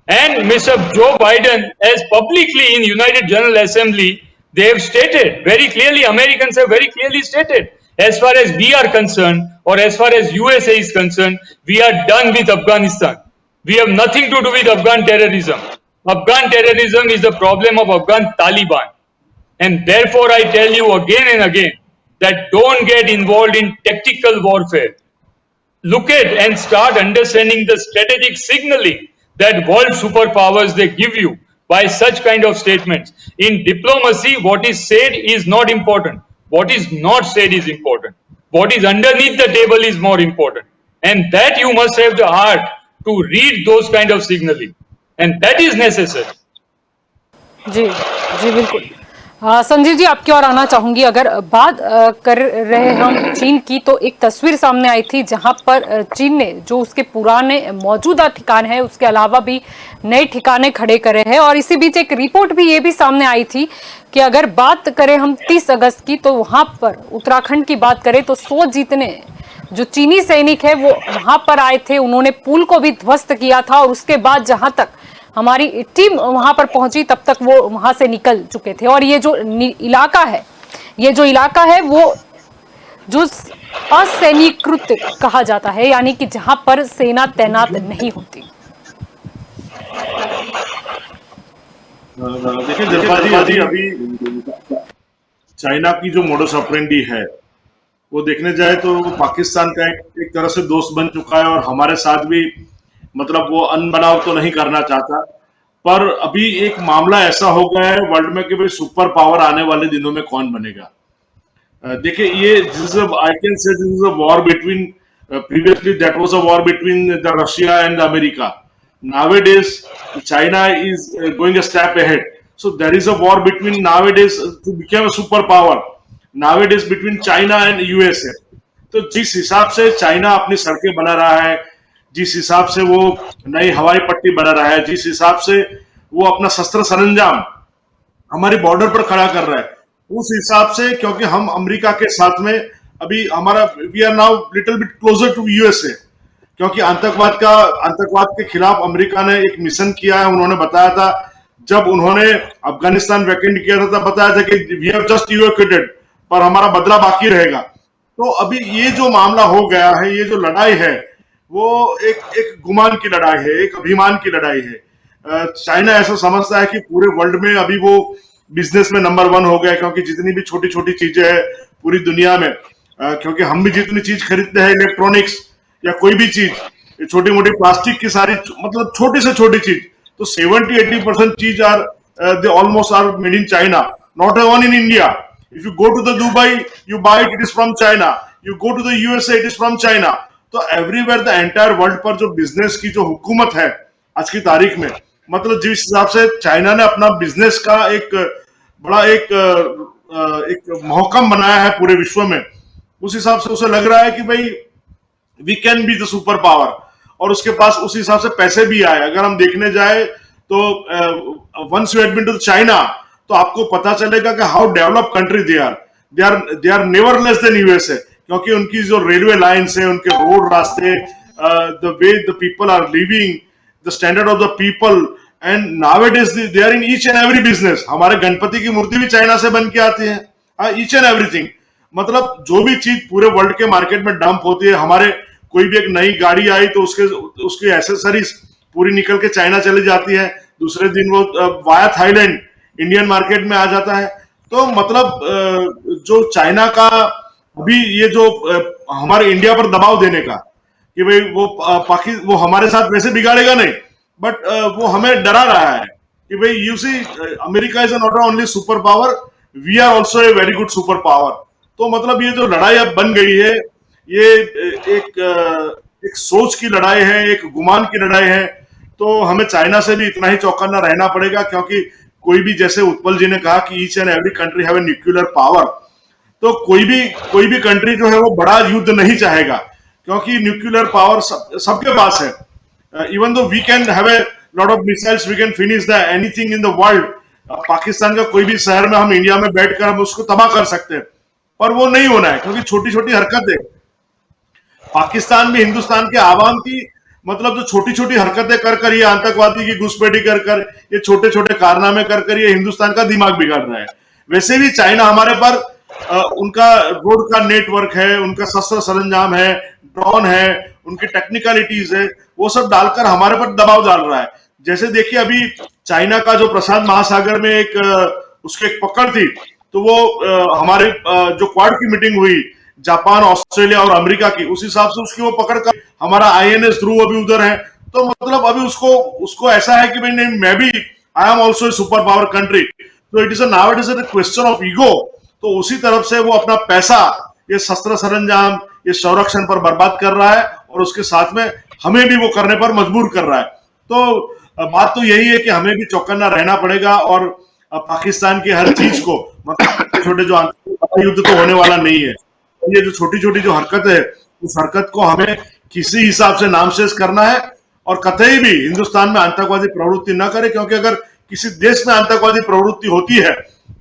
And Mr. Joe Biden has publicly in United General Assembly, they have stated very clearly, Americans have very clearly stated, as far as we are concerned or as far as USA is concerned, we are done with Afghanistan. We have nothing to do with Afghan terrorism. Afghan terrorism is the problem of Afghan Taliban. And therefore I tell you again and again that don't get involved in tactical warfare. Look at and start understanding the strategic signaling that world superpowers they give you by such kind of statements. In diplomacy, what is said is not important. What is not said is important. What is underneath the table is more important. And that you must have the heart to read those kind of signaling. And that is necessary. जी जी बिल्कुल। संजीव जी आपकी ओर आना चाहूंगी। अगर बात कर रहे हम चीन की, तो एक तस्वीर सामने आई थी जहां पर चीन ने जो उसके पुराने मौजूदा ठिकाने हैं उसके अलावा भी नए ठिकाने खड़े करे हैं। और इसी बीच एक रिपोर्ट भी ये भी सामने आई थी कि अगर बात करें हम 30 अगस्त की, तो वहां पर उत्तराखंड की बात करें तो 100 जितने जो चीनी सैनिक है वो वहां पर आए थे, उन्होंने पुल को भी ध्वस्त किया था। और उसके बाद जहां तक हमारी टीम वहां पर पहुंची तब तक वो वहां से निकल चुके थे। और ये जो इलाका है वो जो असैनिकृत कहा जाता है, यानी कि जहां पर सेना तैनात नहीं होती। देखिए जलपाजी, अभी चाइना की जो मोडस ऑपरेंडी है वो देखने जाए तो पाकिस्तान का एक तरह से दोस्त बन चुका है, और हमारे साथ भी मतलब वो अनबनाव तो नहीं करना चाहता। पर अभी एक मामला ऐसा हो गया है वर्ल्ड में कि भाई सुपर पावर आने वाले दिनों में कौन बनेगा। देखिए ये I can say this is a war between, previously that was a war between the Russia and the America. Nowadays China is going a step ahead, so there is a war between nowadays to become a superpower nowadays between China and USA. तो जिस हिसाब से China अपनी सड़कें बना रहा है, जिस हिसाब से वो नई हवाई पट्टी बना रहा है, जिस हिसाब से वो अपना शस्त्र सरंजाम हमारे बॉर्डर पर खड़ा कर रहा है, उस हिसाब से क्योंकि हम अमेरिका के साथ में अभी हमारा we are now little bit closer to USA, क्योंकि आतंकवाद के खिलाफ अमेरिका ने एक मिशन किया है। उन्होंने बताया था जब उन्होंने अफगानिस्तान वैकेंट किया था तब बताया था कि वी हैव जस्ट इवैक्यूएटेड, पर हमारा बदला बाकी रहेगा। तो अभी ये जो मामला हो गया है, ये जो लड़ाई है वो एक गुमान की लड़ाई है, एक अभिमान की लड़ाई है। चाइना ऐसा समझता है कि पूरे वर्ल्ड में अभी वो बिजनेस में नंबर 1 हो गया, क्योंकि जितनी भी छोटी छोटी चीजें हैं पूरी दुनिया में, क्योंकि हम भी जितनी चीज खरीदते हैं इलेक्ट्रॉनिक्स या कोई भी चीज, छोटी मोटी प्लास्टिक की सारी मतलब छोटी से छोटी चीज, तो 70-80% चीज are they almost are made in China, not own in India. If you go to the Dubai, you buy it is from China. You go to the USA, it is from China. तो everywhere the entire world पर जो business की जो हुकूमत है आज की तारीख में, मतलब जिस हिसाब से चाइना ने अपना बिजनेस का एक बड़ा एक महकम बनाया है पूरे विश्व में, उस हिसाब से उसे लग रहा है कि भाई we can be the super power, और उसके पास उस हिसाब से पैसे भी आए। अगर हम देखने जाए तो once you have been to China तो आपको पता चलेगा कि how develop country they are never less than USA, क्योंकि उनकी जो रेलवे लाइन्स है, उनके रोड रास्ते, the way the people are living, the standard of the people, and nowadays they are in each and every business. हमारे गणपति की मूर्ति भी China से बन के आती है, ईच एंड एवरीथिंग। मतलब जो भी चीज पूरे वर्ल्ड के मार्केट में डंप होती है, हमारे कोई भी एक नई गाड़ी आई तो उसकी एसेसरीज पूरी निकल के चाइना चली जाती है, दूसरे दिन वो वाया थाईलैंड इंडियन मार्केट में आ जाता है। तो मतलब जो चाइना का अभी ये जो हमारे इंडिया पर दबाव देने का कि भाई वो हमारे साथ वैसे बिगाड़ेगा नहीं, बट वो हमें डरा रहा है कि भाई you see America is not only super power, we are also a very good super power. तो मतलब ये जो लड़ाई अब बन गई है, ये एक सोच की लड़ाई है, एक गुमान की लड़ाई है। तो हमें चाइना से भी इतना ही चौकन्ना रहना पड़ेगा, क्योंकि कोई भी, जैसे उत्पल जी ने कहा कि each and every country have a nuclear power, तो कोई भी कंट्री जो है वो बड़ा युद्ध नहीं चाहेगा, क्योंकि न्यूक्लियर पावर सबके पास है। Even though we can have a lot of missiles, we can finish the anything in the world. Pakistan का कोई भी शहर में हम इंडिया में बैठकर हम उसको तबाह कर सकते हैं, पर वो नहीं होना है, क्योंकि छोटी छोटी हरकतें पाकिस्तान में हिंदुस्तान के आवाम की, मतलब जो छोटी छोटी हरकतें कर ये आतंकवादी की घुसपैठी कर ये छोटे छोटे कारनामे कर ये हिंदुस्तान का दिमाग बिगाड़ रहा है। वैसे भी चाइना हमारे पर उनका रोड का नेटवर्क है, उनका शस्त्र सरंजाम है, ड्रोन है, उनकी टेक्निकलिटीज है, वो सब डालकर हमारे पर दबाव डाल रहा है। जैसे देखिए अभी चाइना का जो प्रशांत महासागर में उसकी एक पकड़ थी, तो वो हमारे जो क्वाड की मीटिंग हुई जापान, ऑस्ट्रेलिया और अमेरिका की, उस हिसाब से उसकी वो पकड़ कर हमारा आईएनएस ध्रुव अभी उधर है। तो मतलब अभी उसको ऐसा है कि भाई नहीं, मैं भी I am also super power country. तो it is now it is a question of ego. तो उसी तरफ से वो अपना पैसा ये शस्त्र सरंजाम, ये संरक्षण पर बर्बाद कर रहा है, और उसके साथ में हमें भी वो करने पर मजबूर कर रहा है। तो बात तो यही है कि हमें भी चौकन्ना रहना पड़ेगा, और पाकिस्तान की हर चीज को, मतलब छोटे जो युद्ध तो होने वाला नहीं है, ये जो छोटी छोटी जो हरकत है, उस हरकत को हमें किसी हिसाब से नामशेष करना है, और कतई भी हिंदुस्तान में आतंकवादी प्रवृत्ति न करे, क्योंकि अगर किसी देश में आतंकवादी प्रवृत्ति होती है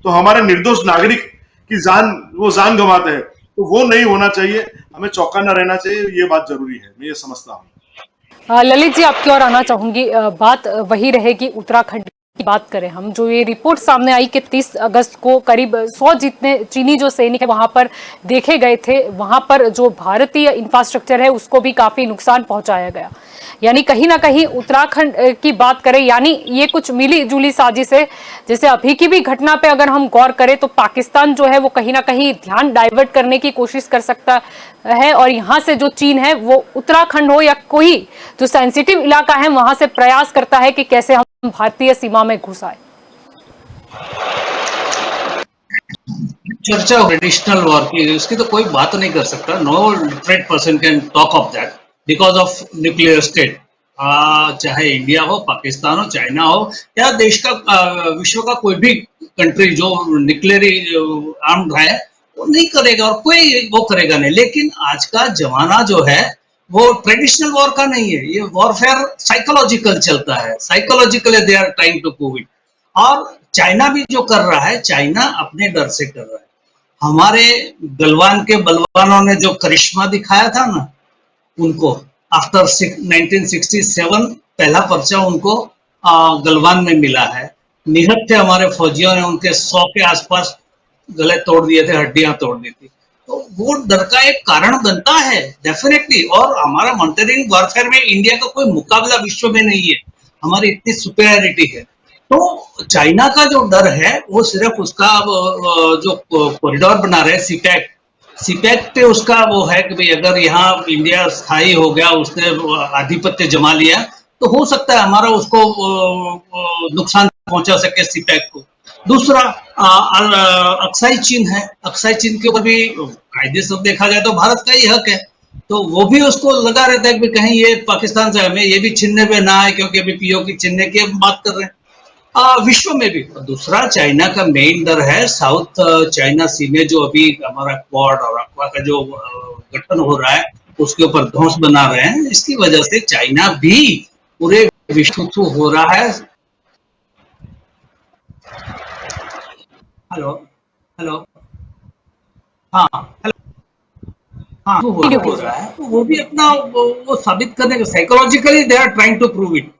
तो हमारे निर्दोष नागरिक की जान गंवाते हैं। तो वो नहीं होना चाहिए, हमें चौकन्ना रहना चाहिए, ये बात जरूरी है, मैं ये समझता हूँ। ललित जी, आपकी ओर आना चाहूंगी। बात वही रहेगी, उत्तराखंड की बात करें हम, जो ये रिपोर्ट सामने आई कि 30 अगस्त को करीब 100 जितने चीनी जो सैनिक है वहां पर देखे गए थे, वहां पर जो भारतीय इंफ्रास्ट्रक्चर है उसको भी काफी नुकसान पहुंचाया गया। यानी कहीं ना कहीं उत्तराखंड की बात करें, यानी ये कुछ मिली जुली साजिश है। जैसे अभी की भी घटना पे अगर हम गौर करें तो पाकिस्तान जो है वो कहीं ना कहीं ध्यान डाइवर्ट करने की कोशिश कर सकता है, और यहाँ से जो चीन है वो उत्तराखंड हो या कोई जो सेंसिटिव इलाका है वहां से प्रयास करता है कि कैसे हम भारतीय सीमा में घुस आए। चर्चा ट्रेडिशनल वॉर की, उसकी तो कोई बात नहीं कर सकता। No literate person can talk of that because of nuclear state. चाहे इंडिया हो, पाकिस्तान हो, चाइना हो, या देश का विश्व का कोई भी कंट्री जो न्यूक्लियर आर्म्ड है वो नहीं करेगा, और कोई वो करेगा नहीं। लेकिन आज का जमाना जो है वो ट्रेडिशनल वॉर का नहीं है, ये वॉरफेयर साइकोलॉजिकल चलता है। Psychologically they are trying to prove it. और चाइना भी जो कर रहा है, चाइना अपने डर से कर रहा है। हमारे गलवान के बलवानों ने जो करिश्मा दिखाया था ना, उनको आफ्टर 1967 पहला पर्चा उनको गलवान में मिला है। निहत्थे थे हमारे फौजियों ने, उनके 100 के आसपास गले तोड़ दिए थे, हड्डियां तोड़ दी थी। तो वो डर का एक कारण बनता है डेफिनेटली। और हमारा मॉनिटरिंग वॉरफेयर में इंडिया का कोई मुकाबला विश्व में नहीं है, हमारी इतनी सुपेरियरिटी है। तो चाइना का जो डर है वो सिर्फ उसका जो कॉरिडोर बना रहे सीपैक पे उसका वो है कि भाई अगर यहाँ इंडिया स्थायी हो गया, उसने आधिपत्य जमा लिया, तो हो सकता है हमारा उसको नुकसान पहुंचा सके सीपैक को। दूसरा अक्साई चीन है, अक्साई चीन के ऊपर भी कायदे से देखा जाए तो भारत का ही हक है, तो वो भी उसको लगा रहता है कि कहीं ये पाकिस्तान से हमें ये भी छीनने पे ना है, क्योंकि अभी पीओ की छीनने की हम बात कर रहे हैं। विश्व में भी दूसरा चाइना का मेन डर है साउथ चाइना सी में, जो अभी हमारा क्वाड और अक्वा का जो गठन हो रहा है उसके ऊपर ध्वंस बना रहे हैं, इसकी वजह से चाइना भी पूरे विश्व थ्रू हो रहा है। हेलो हेलो हाँ हेलो हाँ हो रहा है, तो वो भी अपना वो साबित करने का psychologically they are trying to prove it.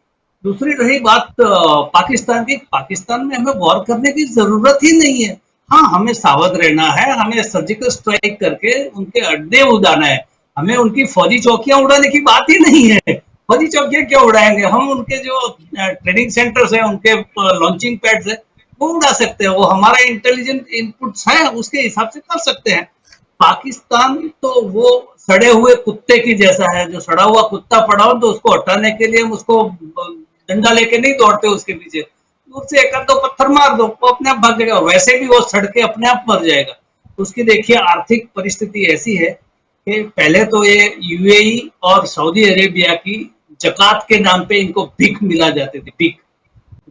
दूसरी रही बात पाकिस्तान की, पाकिस्तान में हमें वॉर करने की जरूरत ही नहीं है। हाँ, हमें सावध रहना है, हमें सर्जिकल स्ट्राइक करके उनके अड्डे उड़ाना है, हमें उनकी फौजी चौकियां उड़ाने की बात ही नहीं है। फौजी चौकियां क्यों उड़ाएंगे, हम उनके जो ट्रेनिंग सेंटर्स है, उनके लॉन्चिंग पैड्स है, वो उड़ा सकते हैं, वो हमारा इंटेलिजेंट इनपुट्स है, उसके हिसाब से कर सकते हैं। पाकिस्तान तो वो सड़े हुए कुत्ते की जैसा है, जो सड़ा हुआ कुत्ता पड़ा हो तो उसको हटाने के लिए हम उसको डंडा लेके नहीं दौड़ते उसके पीछे, उससे एक आध दो पत्थर मार दो, वो अपने आप भाग जाएगा, वैसे भी वो सड़ के अपने आप मर जाएगा। उसकी देखिए आर्थिक परिस्थिति ऐसी है कि पहले तो ये यूएई और सऊदी अरेबिया की जकात के नाम पे इनको भीख मिला जाती थी, भीख,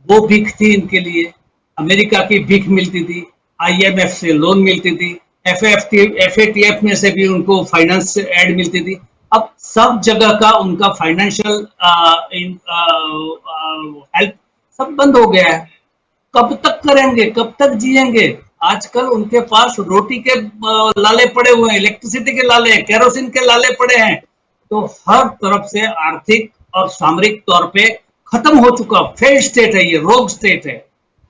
वो भीख थी इनके लिए। अमेरिका की भीख मिलती थी, आईएमएफ से लोन मिलती थी, एफएटीएफ में से भी उनको फाइनेंस एड मिलती थी। अब सब जगह का उनका फाइनेंशियल हेल्प सब बंद हो गया है। कब तक करेंगे, कब तक जिएंगे? आजकल उनके पास रोटी के लाले पड़े हुए हैं, इलेक्ट्रिसिटी के लाले, केरोसिन के लाले पड़े हैं, तो हर तरफ से आर्थिक और सामरिक तौर पे खत्म हो चुका फेल स्टेट है, ये रोग स्टेट है।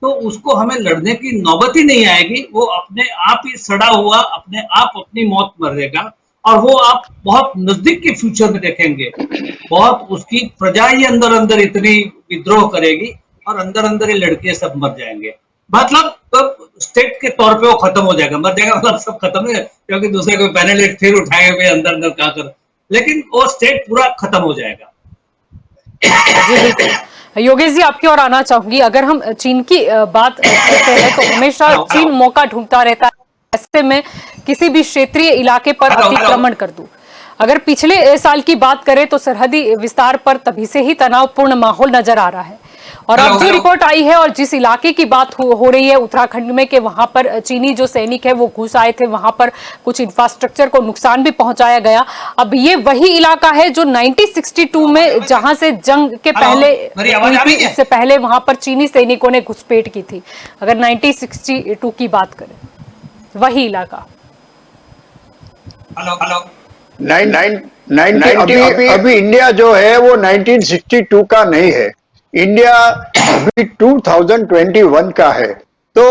तो उसको हमें लड़ने की नौबत ही नहीं आएगी, वो अपने आप ही सड़ा हुआ अपने आप अपनी मौत मरेगा, और वो आप बहुत नजदीक के फ्यूचर में देखेंगे, बहुत उसकी प्रजा ही अंदर अंदर इतनी विद्रोह करेगी और अंदर अंदर ही लड़के सब मर जाएंगे। मतलब तब स्टेट के तौर पे वो खत्म हो जाएगा, मर जाएगा मतलब सब खत्म है, क्योंकि दूसरे कोई पैनल फिर उठाए हुए अंदर अंदर क्या कर, लेकिन वो स्टेट पूरा खत्म हो जाएगा। जी बिल्कुल। योगेश जी, आपकी ओर आना चाहूंगी। अगर हम चीन की बात करते हैं तो हमेशा चीन मौका ढूंढता रहता है ऐसे में किसी भी क्षेत्रीय इलाके पर अतिक्रमण कर दूं। अगर पिछले साल की बात करें तो सरहदी विस्तार पर तभी से ही तनावपूर्ण माहौल नजर आ रहा है, और अब जो रिपोर्ट आई है और जिस इलाके की बात हो रही है उत्तराखंड में, कि वहां पर चीनी जो सैनिक है वो घुस आए थे, वहां पर कुछ इंफ्रास्ट्रक्चर को नुकसान भी पहुंचाया गया। अब ये वही इलाका है जो 1962 में जहां से जंग के पहले हुई थी, इससे पहले वहां पर चीनी सैनिकों ने घुसपैठ की थी। अगर 1962 की बात करें, वही इलाका। हेलो हेलो अभी इंडिया जो है वो 1962 का नहीं है, इंडिया अभी 2021 का है। तो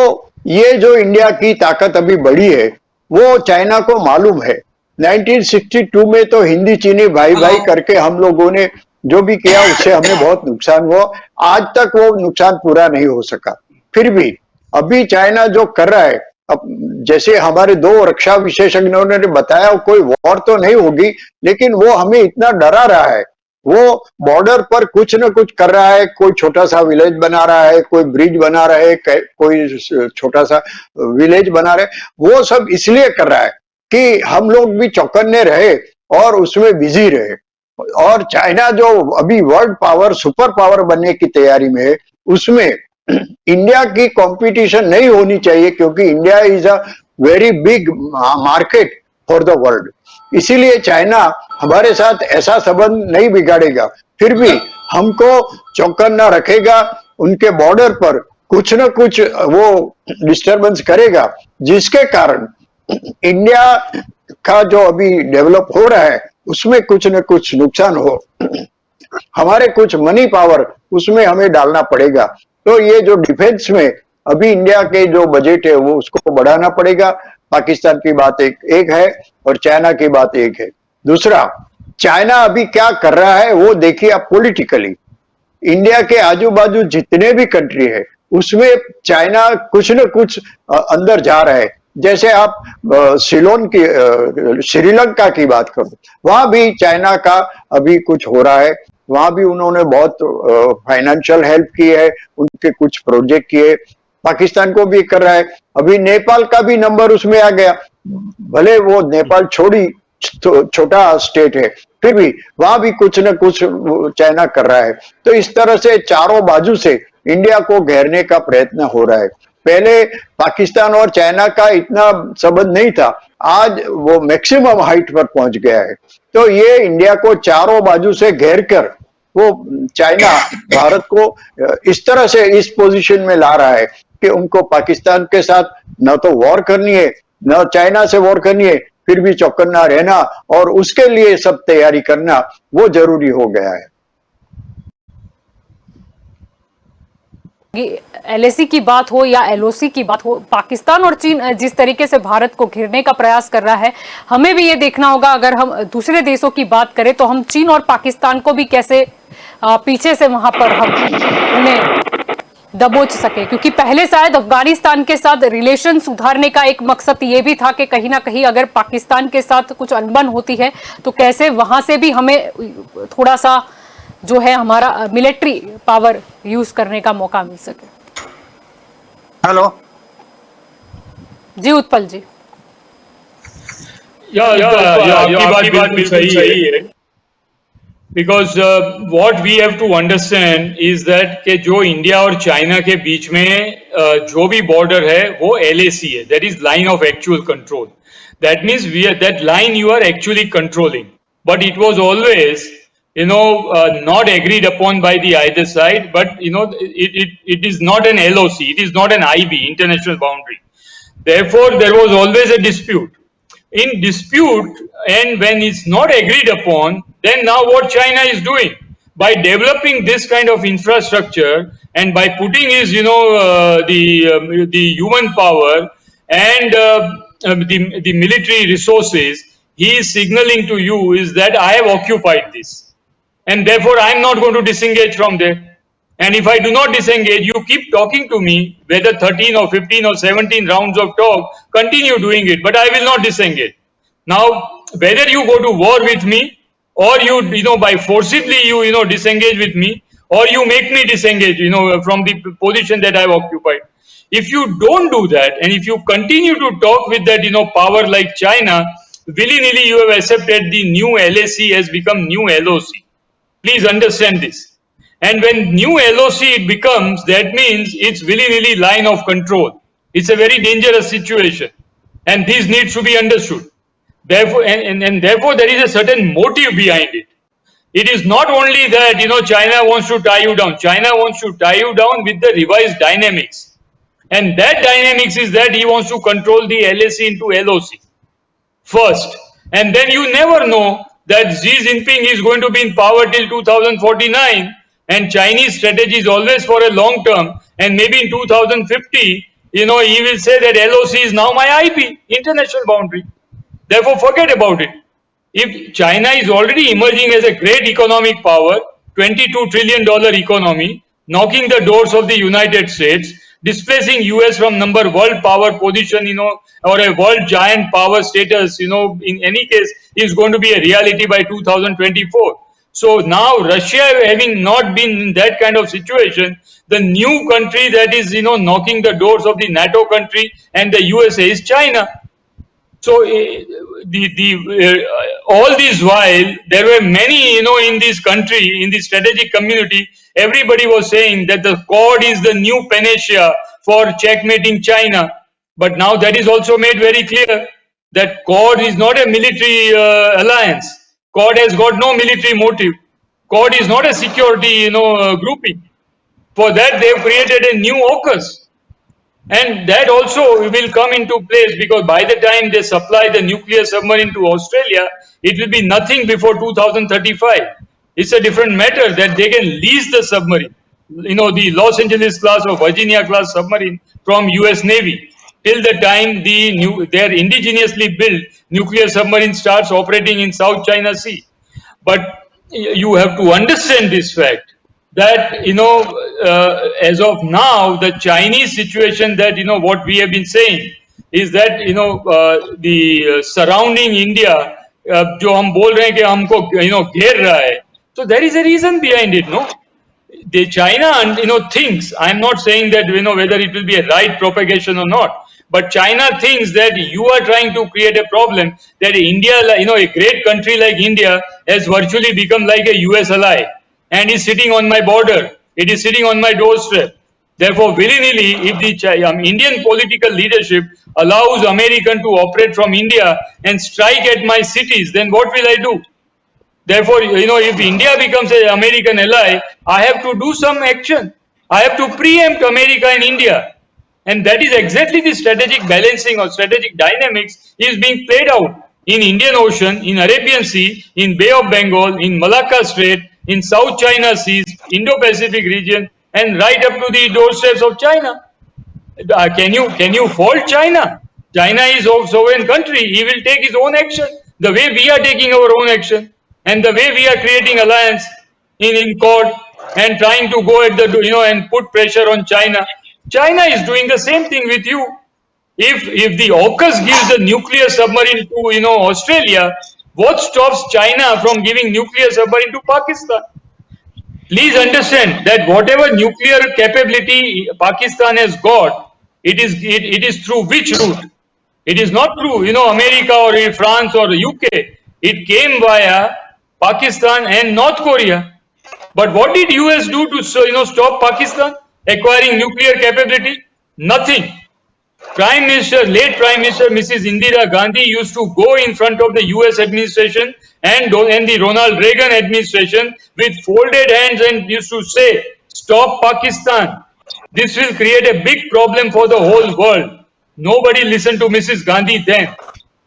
ये जो इंडिया की ताकत अभी बढ़ी है वो चाइना को मालूम है। 1962 में तो हिंदी चीनी भाई भाई करके हम लोगों ने जो भी किया उससे हमें बहुत नुकसान हुआ, आज तक वो नुकसान पूरा नहीं हो सका। फिर भी अभी चाइना जो कर रहा है, अब जैसे हमारे दो रक्षा विशेषज्ञों ने बताया, कोई वॉर तो नहीं होगी, लेकिन वो हमें इतना डरा रहा है, वो बॉर्डर पर कुछ न कुछ कर रहा है, कोई छोटा सा विलेज बना रहा है, कोई ब्रिज बना रहा है, कोई छोटा सा विलेज बना रहे, वो सब इसलिए कर रहा है कि हम लोग भी चौकन्ने रहे और उसमें बिजी रहे। और चाइना जो अभी वर्ल्ड पावर, सुपर पावर बनने की तैयारी में है, उसमें इंडिया की कंपटीशन नहीं होनी चाहिए, क्योंकि India is a very big market for the world. इसीलिए चाइना हमारे साथ ऐसा संबंध नहीं बिगाड़ेगा, फिर भी हमको चौकन्ना रखेगा, उनके बॉर्डर पर कुछ न कुछ वो डिस्टरबेंस करेगा, जिसके कारण इंडिया का जो अभी डेवलप हो रहा है उसमें कुछ न कुछ नुकसान हो, हमारे कुछ मनी पावर उसमें हमें डालना पड़ेगा। तो ये जो डिफेंस में अभी इंडिया के जो बजट है वो उसको बढ़ाना पड़ेगा। पाकिस्तान की बात एक है और चाइना की बात एक है। दूसरा, चाइना अभी क्या कर रहा है वो देखिए आप पॉलिटिकली। इंडिया के आजू बाजू जितने भी कंट्री है उसमें चाइना कुछ न कुछ अंदर जा रहा है। जैसे आप सिलोन की श्रीलंका की बात करो, वहां भी चाइना का अभी कुछ हो रहा है, वहां भी उन्होंने बहुत फाइनेंशियल हेल्प की है, उनके कुछ प्रोजेक्ट किए। पाकिस्तान को भी कर रहा है। अभी नेपाल का भी नंबर उसमें आ गया, भले वो नेपाल छोटा स्टेट है, फिर भी वहां भी कुछ न कुछ चाइना कर रहा है। तो इस तरह से चारों बाजू से इंडिया को घेरने का प्रयत्न हो रहा है। पहले पाकिस्तान और चाइना का इतना संबंध नहीं था, आज वो मैक्सिमम हाइट पर पहुंच गया है। तो ये इंडिया को चारों बाजू से घेर कर वो चाइना भारत को इस तरह से इस पोजीशन में ला रहा है कि उनको पाकिस्तान के साथ न तो वॉर करनी है, न चाइना से वॉर करनी है, फिर भी चौकन्ना रहना और उसके लिए सब तैयारी करना वो जरूरी हो गया है। एलएसी की बात हो या एलओसी की बात हो, पाकिस्तान और चीन जिस तरीके से भारत को घेरने का प्रयास कर रहा है, हमें भी ये देखना होगा। अगर हम दूसरे देशों की बात करें तो हम चीन और पाकिस्तान को भी कैसे पीछे से वहां पर हम उन्हें दबोच सके, क्योंकि पहले शायद अफगानिस्तान के साथ रिलेशन सुधारने का एक मकसद ये भी था कि कहीं ना कहीं अगर पाकिस्तान के साथ कुछ अनबन होती है तो कैसे वहां से भी हमें थोड़ा सा जो है हमारा मिलिट्री पावर यूज करने का मौका मिल सके। हेलो जी उत्पल जी। आपकी बात बिल्कुल सही है। Because what we have to understand is that कि जो इंडिया और चाइना के बीच में जो भी बॉर्डर है वो LAC है, that is line of actual control. That means that line you are actually controlling, but it was always not agreed upon by the either side, but it is not an LOC, it is not an IB, international boundary. Therefore, there was always a dispute. In dispute, and when it's not agreed upon, then now what China is doing by developing this kind of infrastructure and by putting his, the human power and the military resources, he is signaling to you is that I have occupied this. And therefore, I am not going to disengage from there. And if I do not disengage, you keep talking to me, whether 13 or 15 or 17 rounds of talk, continue doing it, but I will not disengage. Now, whether you go to war with me, or by forcibly disengage with me, or you make me disengage, from the position that I have occupied. If you don't do that, and if you continue to talk with that, power like China, willy-nilly you have accepted the new LAC has become new LOC. Please understand this. And when new LOC it becomes, that means it's willy-nilly line of control. It's a very dangerous situation. And this needs to be understood. Therefore, and therefore there is a certain motive behind it. It is not only that, China wants to tie you down. China wants to tie you down with the revised dynamics. And that dynamics is that he wants to control the LAC into LOC first. And then you never know that Xi Jinping is going to be in power till 2049, and Chinese strategy is always for a long term, and maybe in 2050, he will say that LOC is now my IB, international boundary. Therefore, forget about it. If China is already emerging as a great economic power, $22 trillion economy, knocking the doors of the United States, displacing US from number world power position, or a world giant power status, in any case, is going to be a reality by 2024. So now Russia having not been in that kind of situation, the new country that is, knocking the doors of the NATO country and the USA is China. So all this while, there were many, in this country, in the strategic community, everybody was saying that the Quad is the new panacea for checkmating China. But now that is also made very clear that Quad is not a military alliance. Quad has got no military motive. Quad is not a security, grouping. For that, they have created a new AUKUS. And that also will come into place, because by the time they supply the nuclear submarine to Australia, it will be nothing before 2035. It's a different matter that they can lease the submarine, the Los Angeles class or Virginia class submarine from US Navy, till the time their indigenously built nuclear submarine starts operating in South China Sea. But you have to understand this fact that, as of now, the Chinese situation that, what we have been saying is that, the surrounding India, जो हम बोल रहे हैं कि हमको, घेर रहा है, so there is a reason behind it, no? China, thinks, I'm not saying that, whether it will be a right propagation or not, but China thinks that you are trying to create a problem that India, a great country like India has virtually become like a US ally and is sitting on my border. It is sitting on my doorstep. Therefore, willy-nilly, if the Indian political leadership allows American to operate from India and strike at my cities, then what will I do? Therefore, if India becomes an American ally, I have to do some action. I have to preempt America and India. And that is exactly the strategic balancing or strategic dynamics is being played out in Indian Ocean, in Arabian Sea, in Bay of Bengal, in Malacca Strait, in South China Seas, Indo-Pacific region, and right up to the doorsteps of China. Can you fault China? China is a sovereign country. He will take his own action the way we are taking our own action and the way we are creating alliance in court and trying to go at the and put pressure on China. China is doing the same thing with you. If the AUKUS gives the nuclear submarine to Australia, what stops China from giving nuclear submarine to Pakistan? Please understand that whatever nuclear capability Pakistan has got, it is through which route? It is not through America or France or the UK. It came via Pakistan and North Korea. But what did US do to stop Pakistan acquiring nuclear capability? Nothing. Late Prime Minister Mrs. Indira Gandhi used to go in front of the US administration and the Ronald Reagan administration with folded hands and used to say, stop Pakistan. This will create a big problem for the whole world. Nobody listened to Mrs. Gandhi then.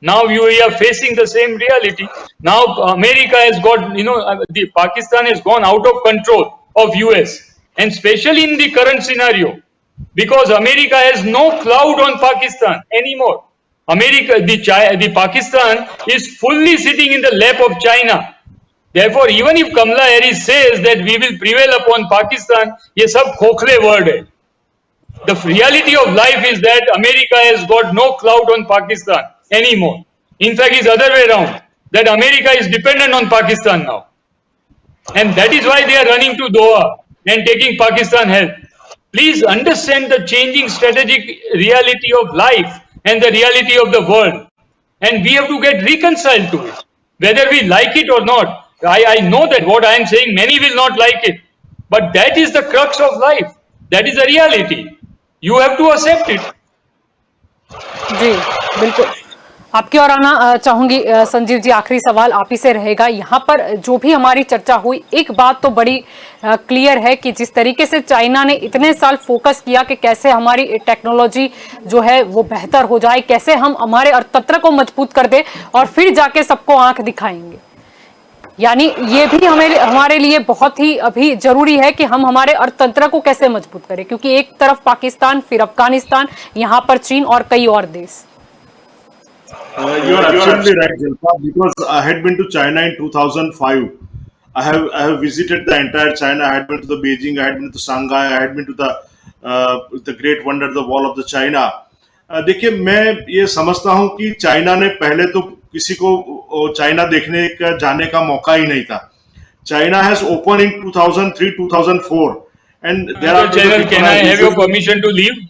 Now we are facing the same reality. Now America has got, the Pakistan has gone out of control of US, and especially in the current scenario, because America has no clout on Pakistan anymore. The Pakistan is fully sitting in the lap of China. Therefore, even if Kamala Harris says that we will prevail upon Pakistan, ये सब खोखले word है. The reality of life is that America has got no clout on Pakistan anymore. In fact, it's the other way around, that America is dependent on Pakistan now. And that is why they are running to Doha and taking Pakistan help. Please understand the changing strategic reality of life and the reality of the world. And we have to get reconciled to it, whether we like it or not. I know that what I am saying, many will not like it. But that is the crux of life. That is the reality. You have to accept it. जी बिल्कुल, आपकी ओर आना चाहूंगी संजीव जी। आखिरी सवाल आप ही से रहेगा। यहाँ पर जो भी हमारी चर्चा हुई, एक बात तो बड़ी क्लियर है कि जिस तरीके से चाइना ने इतने साल फोकस किया कि कैसे हमारी टेक्नोलॉजी जो है वो बेहतर हो जाए, कैसे हम हमारे अर्थतंत्र को मजबूत कर दे और फिर जाके सबको आंख दिखाएंगे। यानी ये भी हमारे लिए बहुत ही अभी जरूरी है कि हम हमारे अर्थतंत्र को कैसे मजबूत करें, क्योंकि एक तरफ पाकिस्तान, फिर अफगानिस्तान, यहाँ पर चीन और कई और देश। You are absolutely right, Jalpa, because I had been to China in 2005. I have visited the entire China. I had been to the Beijing, I had been to Shanghai, I had been to the Great Wonder, the Wall of the China. देखिए, मैं ये समझता हूँ कि China ने पहले तो किसी को चाइना देखने का जाने का मौका ही नहीं था। China has opened in 2003, 2004, and there are. Can I have your permission to leave?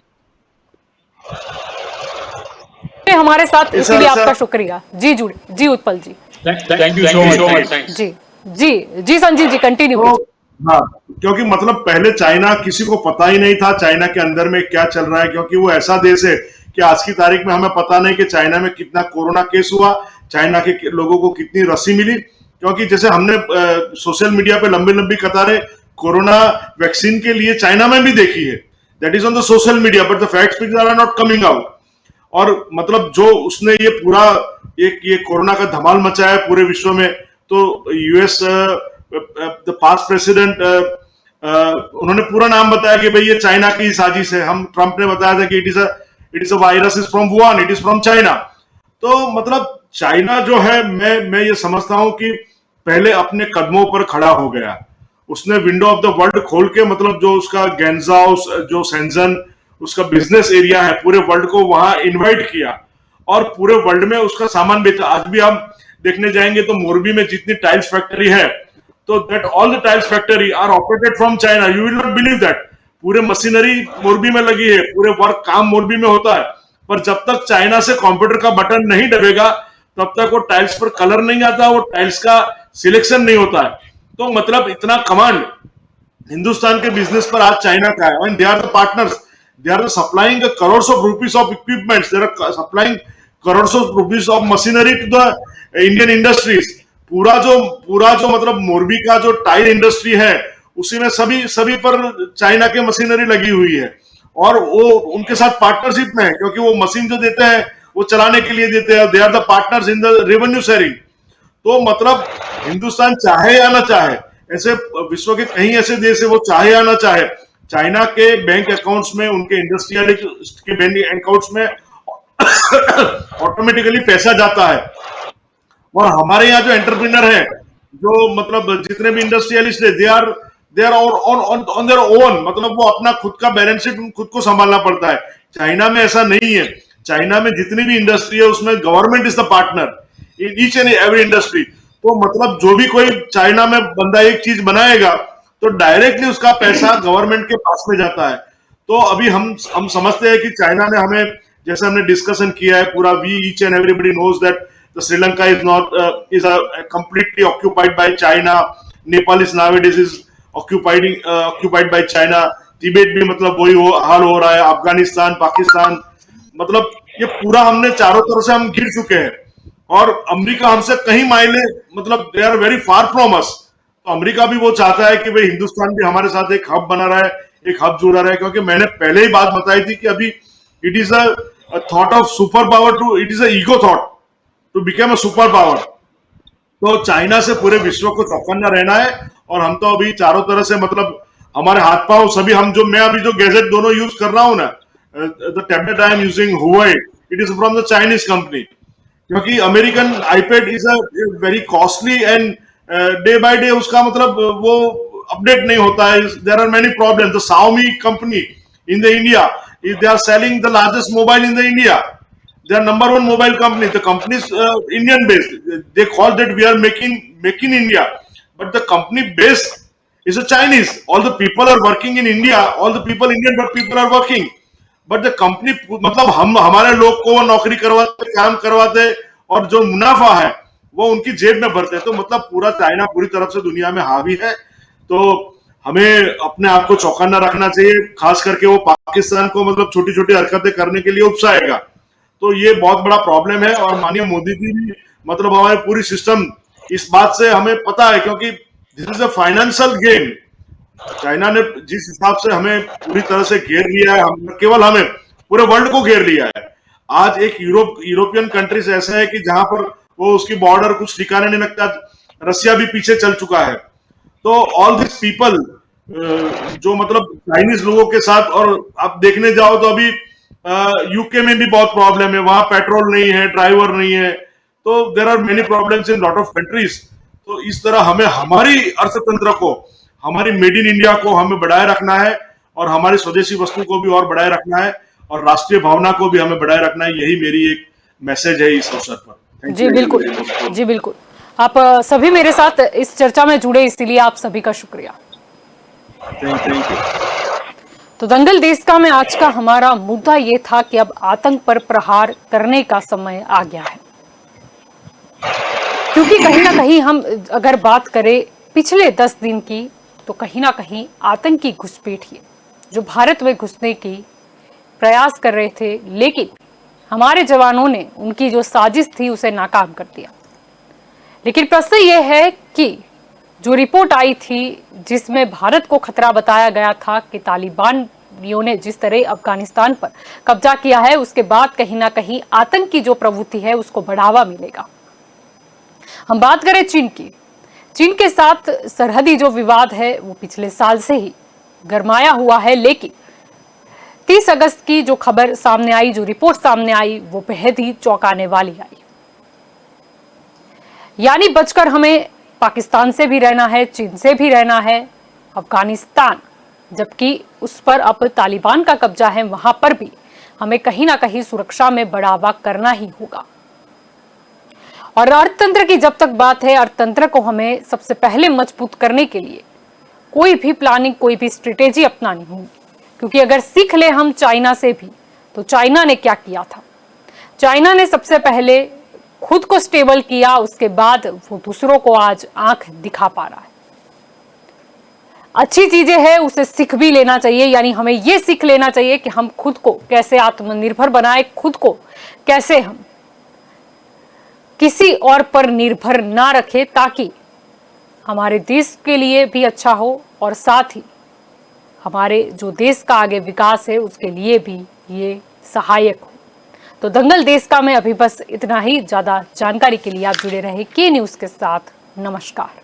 हमारे साथ इसीलिए आपका शुक्रिया जी। जी Utpal ji, thank you so much. जी जी जी संजीव जी कंटिन्यू। हाँ, क्योंकि मतलब पहले चाइना किसी को पता ही नहीं था चाइना के अंदर में क्या चल रहा है, क्योंकि वो ऐसा देश है कि आज की तारीख में हमें पता नहीं कि चाइना में कितना कोरोना केस हुआ, चाइना के लोगों को कितनी रसी मिली। क्योंकि जैसे हमने सोशल मीडिया पे लंबी लंबी कतारें कोरोना वैक्सीन के लिए चाइना में भी देखी है, that is on the social media, but the facts are not coming out. और मतलब जो उसने ये पूरा ये कोरोना का धमाल मचाया पूरे विश्व में, तो यूएस द पास्ट प्रेसिडेंट उन्होंने पूरा नाम बताया कि भाई ये चाइना की साजिश है। हम ट्रंप ने बताया था कि it is a virus is from Wuhan, it is from China. तो मतलब चाइना जो है, मैं ये समझता हूं कि पहले अपने कदमों पर खड़ा हो गया। उसने विंडो ऑफ द वर्ल्ड खोल के, मतलब जो उसका गेंजाओ, जो शेंजन उसका बिजनेस एरिया है, पूरे वर्ल्ड को वहां इनवाइट किया और पूरे वर्ल्ड में उसका सामान बेचा। आज भी हम देखने जाएंगे तो मोरबी में जितनी टाइल्स फैक्ट्री है, तो that all the tiles factory are operated from China. You will not believe that. पूरे मशीनरी मोरबी में लगी है, पूरे वर्क काम मोरबी में होता है, पर जब तक चाइना से कंप्यूटर का बटन नहीं दबेगा तब तक वो टाइल्स पर कलर नहीं आता, वो टाइल्स का सिलेक्शन नहीं होता है. तो मतलब इतना कमांड हिंदुस्तान के बिजनेस पर आज चाइना का है. And they are the partners. They are supplying crore of rupees of equipments. They are supplying crore of rupees of machinery to the Indian industries. पूरा जो मतलब मोरबी का जो टाइल इंडस्ट्री है उसी में सभी पर चाइना के मशीनरी लगी हुई है. और वो उनके साथ पार्टनरशिप में है, क्योंकि वो मशीन जो देते हैं वो चलाने के लिए देते हैं. They are the partners in the revenue sharing. तो मतलब हिंदुस्तान चाहे या ना चाहे, ऐसे विश्व के कहीं ऐसे देश है वो चाहे या ना चाहे, चाइना के बैंक अकाउंट्स में, उनके इंडस्ट्रियलिस्ट के बैंक अकाउंट्स में ऑटोमेटिकली पैसा जाता है. और हमारे यहाँ जो एंटरप्रेन्योर है, जो मतलब जितने भी इंडस्ट्रियलिस्ट है, they are on their own. मतलब वो अपना खुद का बैलेंस शीट खुद को संभालना पड़ता है. चाइना में ऐसा नहीं है. चाइना में जितनी भी इंडस्ट्री है उसमें government is the partner in each and every industry. तो मतलब जो भी कोई चाइना में बंदा एक चीज बनाएगा तो डायरेक्टली उसका पैसा गवर्नमेंट के पास में जाता है. तो अभी हम समझते हैं कि चाइना ने हमें, जैसे हमने डिस्कशन किया है पूरा, we each and everybody knows that the Sri Lanka is not is completely occupied by China. Nepal is nowadays is occupied by China. Tibet भी मतलब वही हाल हो रहा है. अफगानिस्तान, पाकिस्तान, मतलब ये पूरा हमने चारों तरफ से हम घिर चुके हैं. और अमेरिका हमसे कहीं मायने, मतलब they are very far from us. तो अमेरिका भी वो चाहता है कि भाई हिंदुस्तान भी हमारे साथ एक हब बना रहा है, एक हब जुड़ा रहा है. क्योंकि मैंने पहले ही बात बताई थी कि अभी it is a thought of super power too, it is a ego thought to become a super power. तो चाइना से पूरे विश्व को चौकन्ना रहना है. और हम तो अभी चारों तरह से मतलब हमारे हाथ पांव सभी, मैं अभी जो गैजेट दोनों यूज कर रहा हूं ना, the tablet I am using Huawei, it is from the Chinese company. क्योंकि American iPad is a very costly and day by day उसका मतलब वो अपडेट नहीं होता है. There are many problem. The Xiaomi company in the India, they are selling the largest mobile in the India. They are number one mobile company. The company is Indian based. They call that we are making India, but the company base is a Chinese. All the people are working in India. All the people Indian, but people are working. But the company, मतलब हमारे लोग को नौकरी करवाते, काम करवाते, और जो मुनाफा है वो उनकी जेब में भरते हैं. तो मतलब पूरा चाइना पूरी तरफ से दुनिया में हावी है. तो हमें अपने आप को चौकन्ना रखना चाहिए. खास करके वो पाकिस्तान को मतलब छोटी छोटी हरकतें करने के लिए उकसाएगा. तो ये बहुत बड़ा प्रॉब्लम है. और माननीय मोदी जी भी मतलब हमारे पूरी सिस्टम इस बात से हमें पता है, क्योंकि this is a financial game. China ने जिस हिसाब से हमें पूरी तरह से घेर लिया है, केवल हमें, पूरे वर्ल्ड को घेर लिया है. आज एक यूरोपियन कंट्रीज ऐसे है कि जहां पर वो उसकी बॉर्डर कुछ ठिकाने नहीं लगता. रसिया भी पीछे चल चुका है. तो ऑल दिस पीपल जो मतलब चाइनीज लोगों के साथ, और आप देखने जाओ तो अभी यूके में भी बहुत प्रॉब्लम है. वहां पेट्रोल नहीं है, ड्राइवर नहीं है. तो there are many problems in lot of countries. तो इस तरह हमें हमारी अर्थतंत्र को, हमारी मेड इन इंडिया को हमें बढ़ाए रखना है, और हमारी स्वदेशी वस्तु को भी और बढ़ाए रखना है, और राष्ट्रीय भावना को भी हमें बढ़ाए रखना है. यही मेरी एक मैसेज है इस अवसर पर. जी बिल्कुल, जी बिल्कुल. आप सभी मेरे साथ इस चर्चा में जुड़े, इसीलिए आप सभी का शुक्रिया. Thank you. तो दंगल देश का में आज का हमारा मुद्दा ये था कि अब आतंक पर प्रहार करने का समय आ गया है. क्योंकि कहीं ना कहीं हम अगर बात करें पिछले 10 दिन की, तो कहीं ना कहीं आतंकी घुसपैठ है जो भारत में घुसने की प्रयास कर रहे थे, लेकिन हमारे जवानों ने उनकी जो साजिश थी उसे नाकाम कर दिया. लेकिन प्रश्न यह है कि जो रिपोर्ट आई थी जिसमें भारत को खतरा बताया गया था कि तालिबानियों ने जिस तरह अफगानिस्तान पर कब्जा किया है, उसके बाद कहीं ना कहीं आतंक की जो प्रवृत्ति है उसको बढ़ावा मिलेगा. हम बात करें चीन की. चीन के साथ सरहदी जो विवाद है वो पिछले साल से ही गरमाया हुआ है, लेकिन 30 अगस्त की जो खबर सामने आई, जो रिपोर्ट सामने आई, वो बेहद ही चौंकाने वाली आई. यानी बचकर हमें पाकिस्तान से भी रहना है, चीन से भी रहना है, अफगानिस्तान, जबकि उस पर अब तालिबान का कब्जा है, वहां पर भी हमें कहीं ना कहीं सुरक्षा में बढ़ावा करना ही होगा. और अर्थतंत्र की जब तक बात है, अर्थतंत्र को हमें सबसे पहले मजबूत करने के लिए कोई भी प्लानिंग, कोई भी स्ट्रेटेजी अपनानी होगी। क्योंकि अगर सीख ले हम चाइना से भी, तो चाइना ने क्या किया था? चाइना ने सबसे पहले खुद को स्टेबल किया, उसके बाद वो दूसरों को आज आंख दिखा पा रहा है। अच्छी चीजें हैं, उसे सीख भी लेना चाहिए। यानी हमें ये सीख लेना चाहिए कि हम खुद को कैसे आत्मनिर्भर बनाए, खुद को कैसे हम किसी और पर निर्भर ना रखें, ताकि हमारे देश के लिए भी अच्छा हो और साथ ही हमारे जो देश का आगे विकास है उसके लिए भी ये सहायक हो। तो दंगल देश का में अभी बस इतना ही। ज्यादा जानकारी के लिए आप जुड़े रहे के न्यूज के साथ। नमस्कार।